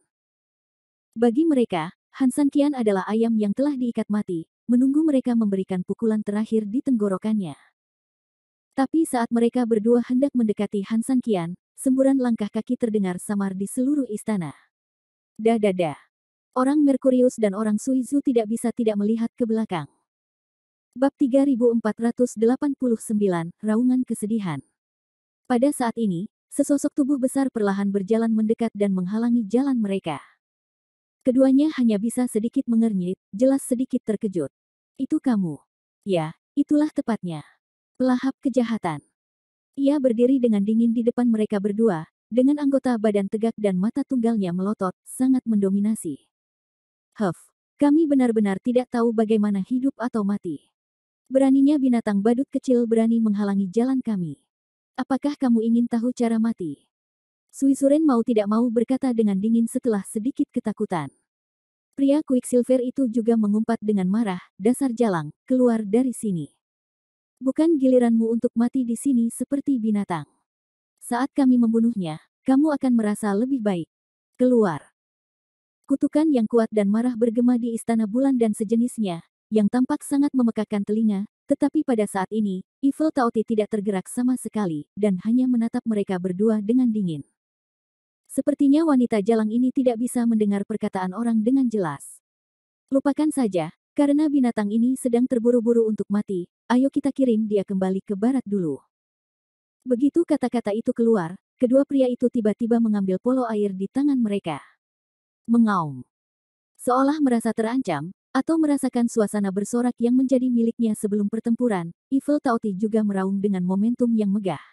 Bagi mereka, Han San Qian adalah ayam yang telah diikat mati, menunggu mereka memberikan pukulan terakhir di tenggorokannya. Tapi saat mereka berdua hendak mendekati Han San Qian, semburan langkah kaki terdengar samar di seluruh istana. Dadada. Orang Merkurius dan orang Suizu tidak bisa tidak melihat ke belakang. Bab 3489, Raungan Kesedihan. Pada saat ini, sesosok tubuh besar perlahan berjalan mendekat dan menghalangi jalan mereka. Keduanya hanya bisa sedikit mengernyit, jelas sedikit terkejut. Itu kamu. Ya, itulah tepatnya. Pelahap kejahatan. Ia berdiri dengan dingin di depan mereka berdua, dengan anggota badan tegak dan mata tunggalnya melotot, sangat mendominasi. Kami benar-benar tidak tahu bagaimana hidup atau mati. Beraninya binatang badut kecil berani menghalangi jalan kami. Apakah kamu ingin tahu cara mati? Suisuren mau tidak mau berkata dengan dingin setelah sedikit ketakutan. Pria Quicksilver itu juga mengumpat dengan marah, dasar jalang, keluar dari sini. Bukan giliranmu untuk mati di sini seperti binatang. Saat kami membunuhnya, kamu akan merasa lebih baik. Keluar. Kutukan yang kuat dan marah bergema di Istana Bulan dan sejenisnya, yang tampak sangat memekakkan telinga, tetapi pada saat ini, Evil Taoti tidak tergerak sama sekali, dan hanya menatap mereka berdua dengan dingin. Sepertinya wanita jalang ini tidak bisa mendengar perkataan orang dengan jelas. Lupakan saja, karena binatang ini sedang terburu-buru untuk mati, ayo kita kirim dia kembali ke barat dulu. Begitu kata-kata itu keluar, kedua pria itu tiba-tiba mengambil polo air di tangan mereka. Mengaum. Seolah merasa terancam, atau merasakan suasana bersorak yang menjadi miliknya sebelum pertempuran, Evil Taoti juga meraung dengan momentum yang megah.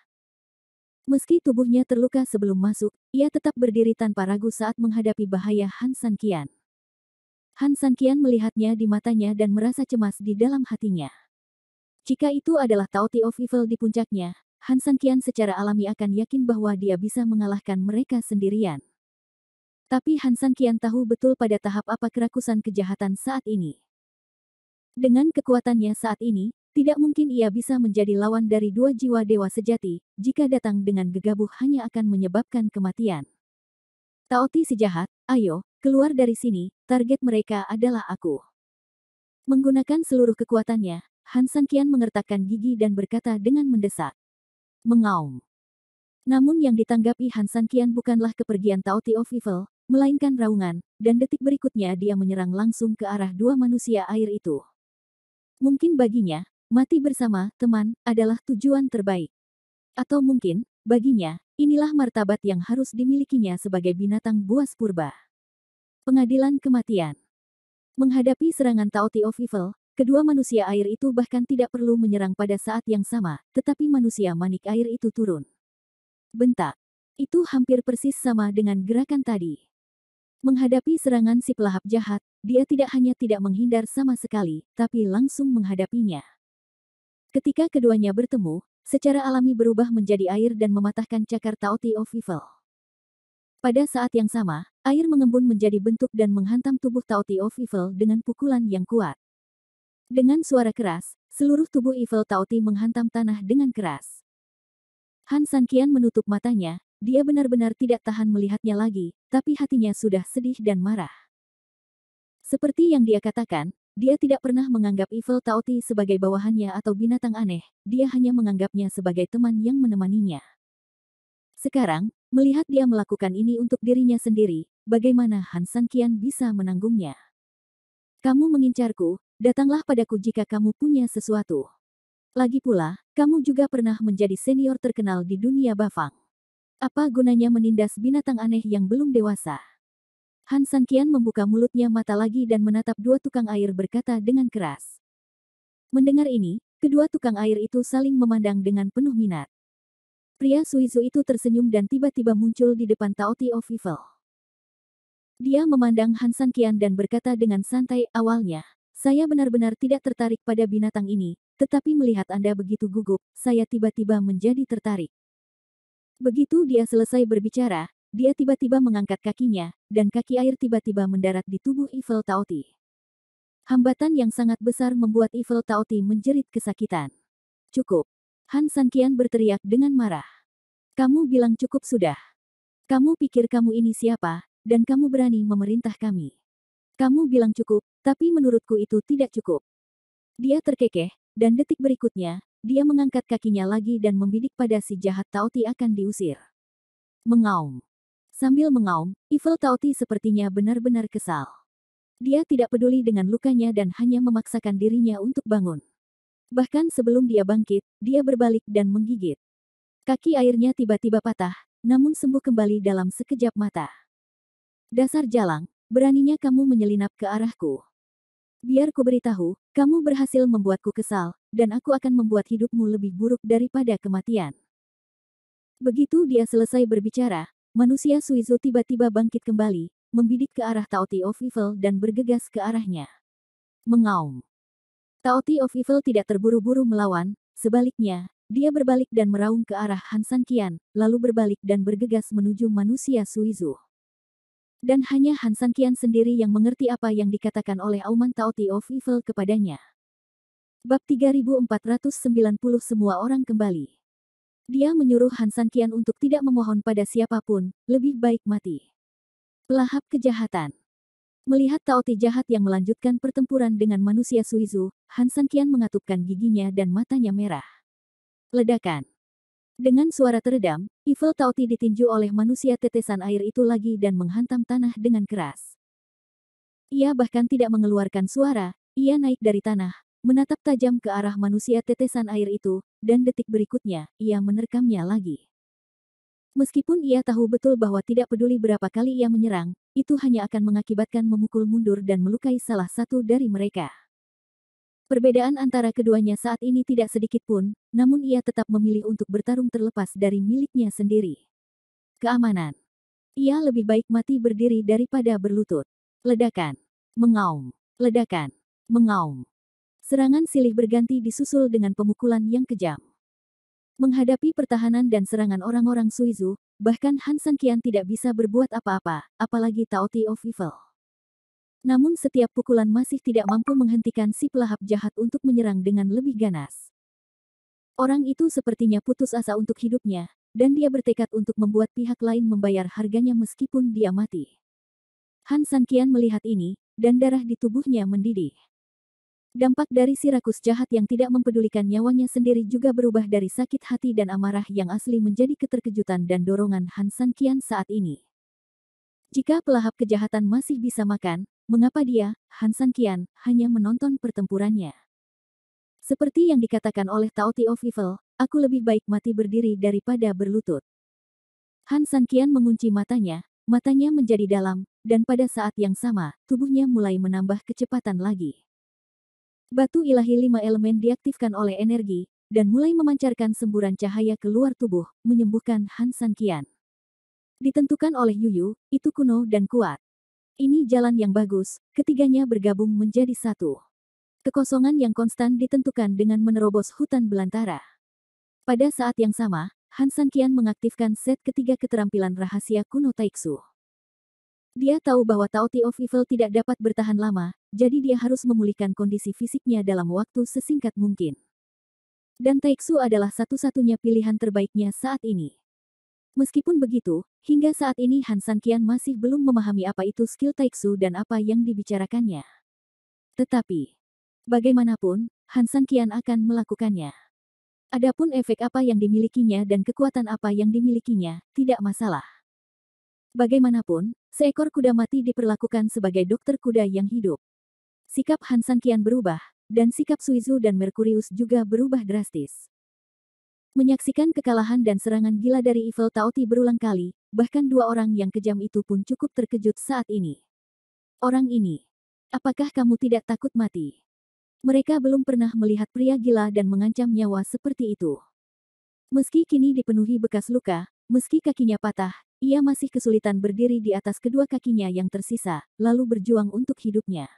Meski tubuhnya terluka sebelum masuk, ia tetap berdiri tanpa ragu saat menghadapi bahaya Han Sanqian. Han Sanqian melihatnya di matanya dan merasa cemas di dalam hatinya. Jika itu adalah Taoti of Evil di puncaknya, Han Sanqian secara alami akan yakin bahwa dia bisa mengalahkan mereka sendirian. Tapi Han Sanqian tahu betul pada tahap apa kerakusan kejahatan saat ini. Dengan kekuatannya saat ini, tidak mungkin ia bisa menjadi lawan dari dua jiwa dewa sejati, jika datang dengan gegabah hanya akan menyebabkan kematian. Taoti si jahat, ayo, keluar dari sini, target mereka adalah aku. Menggunakan seluruh kekuatannya, Han Sanqian mengertakkan gigi dan berkata dengan mendesak. Mengaum. Namun yang ditanggapi Han Sanqian bukanlah kepergian Taoti of Evil, melainkan raungan, dan detik berikutnya dia menyerang langsung ke arah dua manusia air itu. Mungkin baginya, mati bersama teman adalah tujuan terbaik. Atau mungkin, baginya, inilah martabat yang harus dimilikinya sebagai binatang buas purba. Pengadilan kematian. Menghadapi serangan Taoti of Evil, kedua manusia air itu bahkan tidak perlu menyerang pada saat yang sama, tetapi manusia manik air itu turun. Bentak. Itu hampir persis sama dengan gerakan tadi. Menghadapi serangan si pelahap jahat, dia tidak hanya tidak menghindar sama sekali, tapi langsung menghadapinya. Ketika keduanya bertemu, secara alami berubah menjadi air dan mematahkan cakar Taoti of Evil. Pada saat yang sama, air mengembun menjadi bentuk dan menghantam tubuh Taoti of Evil dengan pukulan yang kuat. Dengan suara keras, seluruh tubuh Evil Taoti menghantam tanah dengan keras. Han Sanqian menutup matanya, dia benar-benar tidak tahan melihatnya lagi, tapi hatinya sudah sedih dan marah. Seperti yang dia katakan, dia tidak pernah menganggap Evil Taoti sebagai bawahannya atau binatang aneh, dia hanya menganggapnya sebagai teman yang menemaninya. Sekarang, melihat dia melakukan ini untuk dirinya sendiri, bagaimana Han Sanqian bisa menanggungnya? Kamu mengincarku, datanglah padaku jika kamu punya sesuatu. Lagi pula, kamu juga pernah menjadi senior terkenal di dunia Bafang. Apa gunanya menindas binatang aneh yang belum dewasa? Han Sanqian membuka mulutnya mata lagi dan menatap dua tukang air berkata dengan keras. Mendengar ini, kedua tukang air itu saling memandang dengan penuh minat. Pria Suizu itu tersenyum dan tiba-tiba muncul di depan Taoti of Evil. Dia memandang Han Sanqian dan berkata dengan santai, awalnya, saya benar-benar tidak tertarik pada binatang ini, tetapi melihat Anda begitu gugup, saya tiba-tiba menjadi tertarik. Begitu dia selesai berbicara, dia tiba-tiba mengangkat kakinya, dan kaki air tiba-tiba mendarat di tubuh Evil Taoti. Hambatan yang sangat besar membuat Evil Taoti menjerit kesakitan. Cukup. Han Sanqian berteriak dengan marah. Kamu bilang cukup sudah. Kamu pikir kamu ini siapa, dan kamu berani memerintah kami. Kamu bilang cukup, tapi menurutku itu tidak cukup. Dia terkekeh, dan detik berikutnya, dia mengangkat kakinya lagi dan membidik pada si jahat Taoti akan diusir. Mengaum. Sambil mengaum, Evil Taoti sepertinya benar-benar kesal. Dia tidak peduli dengan lukanya dan hanya memaksakan dirinya untuk bangun. Bahkan sebelum dia bangkit, dia berbalik dan menggigit. Kaki airnya tiba-tiba patah, namun sembuh kembali dalam sekejap mata. Dasar jalang, beraninya kamu menyelinap ke arahku. Biar ku beritahu, kamu berhasil membuatku kesal, dan aku akan membuat hidupmu lebih buruk daripada kematian. Begitu dia selesai berbicara, manusia Suizo tiba-tiba bangkit kembali, membidik ke arah Taoti of Evil dan bergegas ke arahnya. Mengaum. Taoti of Evil tidak terburu-buru melawan, sebaliknya, dia berbalik dan meraung ke arah Han San Qian, lalu berbalik dan bergegas menuju manusia Suizo. Dan hanya Han San Qian sendiri yang mengerti apa yang dikatakan oleh auman Taoti of Evil kepadanya. Bab 3490 semua orang kembali. Dia menyuruh Han San Qian untuk tidak memohon pada siapapun, lebih baik mati. Pelahap kejahatan. Melihat Taoti jahat yang melanjutkan pertempuran dengan manusia Suizo, Han San Qian mengatupkan giginya dan matanya merah. Ledakan. Dengan suara teredam, Evil Taoti ditinju oleh manusia tetesan air itu lagi dan menghantam tanah dengan keras. Ia bahkan tidak mengeluarkan suara, ia naik dari tanah, menatap tajam ke arah manusia tetesan air itu, dan detik berikutnya, ia menerkamnya lagi. Meskipun ia tahu betul bahwa tidak peduli berapa kali ia menyerang, itu hanya akan mengakibatkan memukul mundur dan melukai salah satu dari mereka. Perbedaan antara keduanya saat ini tidak sedikit pun, namun ia tetap memilih untuk bertarung terlepas dari miliknya sendiri. Keamanan. Ia lebih baik mati berdiri daripada berlutut. Ledakan. Mengaum. Ledakan. Mengaum. Serangan silih berganti disusul dengan pemukulan yang kejam. Menghadapi pertahanan dan serangan orang-orang Suizo, bahkan Han San Qian tidak bisa berbuat apa-apa, apalagi Taoti of Evil. Namun setiap pukulan masih tidak mampu menghentikan si pelahap jahat untuk menyerang dengan lebih ganas. Orang itu sepertinya putus asa untuk hidupnya, dan dia bertekad untuk membuat pihak lain membayar harganya meskipun dia mati. Han San Qian melihat ini, dan darah di tubuhnya mendidih. Dampak dari si rakus jahat yang tidak mempedulikan nyawanya sendiri juga berubah dari sakit hati dan amarah yang asli menjadi keterkejutan dan dorongan Han San Qian saat ini. Jika pelahap kejahatan masih bisa makan, mengapa dia, Han San Qian, hanya menonton pertempurannya? Seperti yang dikatakan oleh Taoti of Evil, aku lebih baik mati berdiri daripada berlutut. Han San Qian mengunci matanya menjadi dalam, dan pada saat yang sama, tubuhnya mulai menambah kecepatan lagi. Batu ilahi 5 elemen diaktifkan oleh energi, dan mulai memancarkan semburan cahaya keluar tubuh, menyembuhkan Han San Qian. Ditentukan oleh Yuyu, itu kuno dan kuat. Ini jalan yang bagus, ketiganya bergabung menjadi satu. Kekosongan yang konstan ditentukan dengan menerobos hutan belantara. Pada saat yang sama, Han San Qian mengaktifkan set ketiga keterampilan rahasia kuno Taiksu. Dia tahu bahwa Taoti of Evil tidak dapat bertahan lama, jadi dia harus memulihkan kondisi fisiknya dalam waktu sesingkat mungkin. Dan Taiksu adalah satu-satunya pilihan terbaiknya saat ini. Meskipun begitu, hingga saat ini Han San Qian masih belum memahami apa itu skill Taiksu dan apa yang dibicarakannya. Tetapi, bagaimanapun, Han San Qian akan melakukannya. Adapun efek apa yang dimilikinya dan kekuatan apa yang dimilikinya, tidak masalah. Bagaimanapun, seekor kuda mati diperlakukan sebagai dokter kuda yang hidup. Sikap Han San Qian berubah, dan sikap Suizo dan Merkurius juga berubah drastis. Menyaksikan kekalahan dan serangan gila dari Evil Taoti berulang kali, bahkan dua orang yang kejam itu pun cukup terkejut saat ini. Orang ini, apakah kamu tidak takut mati? Mereka belum pernah melihat pria gila dan mengancam nyawa seperti itu. Meski kini dipenuhi bekas luka, meski kakinya patah, ia masih kesulitan berdiri di atas kedua kakinya yang tersisa, lalu berjuang untuk hidupnya.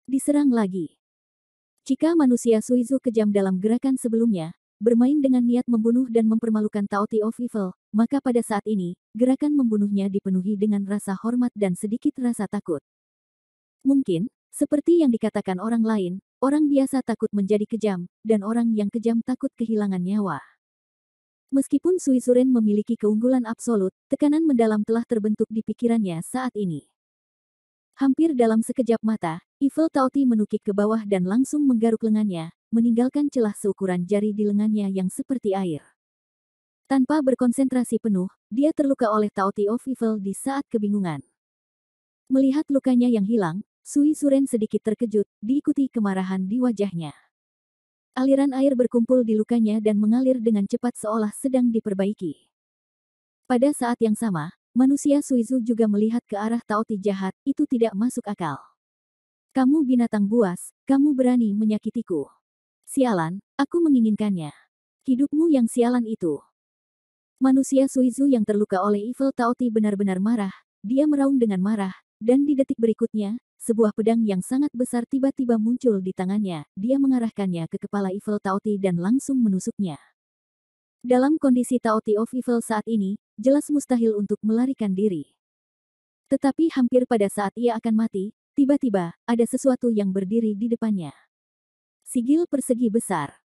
Diserang lagi. Jika manusia Suizo kejam dalam gerakan sebelumnya, bermain dengan niat membunuh dan mempermalukan Taoti of Evil, maka pada saat ini, gerakan membunuhnya dipenuhi dengan rasa hormat dan sedikit rasa takut. Mungkin, seperti yang dikatakan orang lain, orang biasa takut menjadi kejam, dan orang yang kejam takut kehilangan nyawa. Meskipun Suizuren memiliki keunggulan absolut, tekanan mendalam telah terbentuk di pikirannya saat ini. Hampir dalam sekejap mata, Evil Taoti menukik ke bawah dan langsung menggaruk lengannya, meninggalkan celah seukuran jari di lengannya yang seperti air. Tanpa berkonsentrasi penuh, dia terluka oleh Taoti of Evil di saat kebingungan. Melihat lukanya yang hilang, Suizuren sedikit terkejut, diikuti kemarahan di wajahnya. Aliran air berkumpul di lukanya dan mengalir dengan cepat seolah sedang diperbaiki. Pada saat yang sama, manusia Suizu juga melihat ke arah Taoti jahat, itu tidak masuk akal. Kamu binatang buas, kamu berani menyakitiku. Sialan, aku menginginkannya. Hidupmu yang sialan itu. Manusia Suizu yang terluka oleh Evil Taoti benar-benar marah, dia meraung dengan marah, dan di detik berikutnya, sebuah pedang yang sangat besar tiba-tiba muncul di tangannya, dia mengarahkannya ke kepala Evil Taoti dan langsung menusuknya. Dalam kondisi Taoti of Evil saat ini, jelas mustahil untuk melarikan diri. Tetapi hampir pada saat ia akan mati, tiba-tiba, ada sesuatu yang berdiri di depannya. Sigil persegi besar.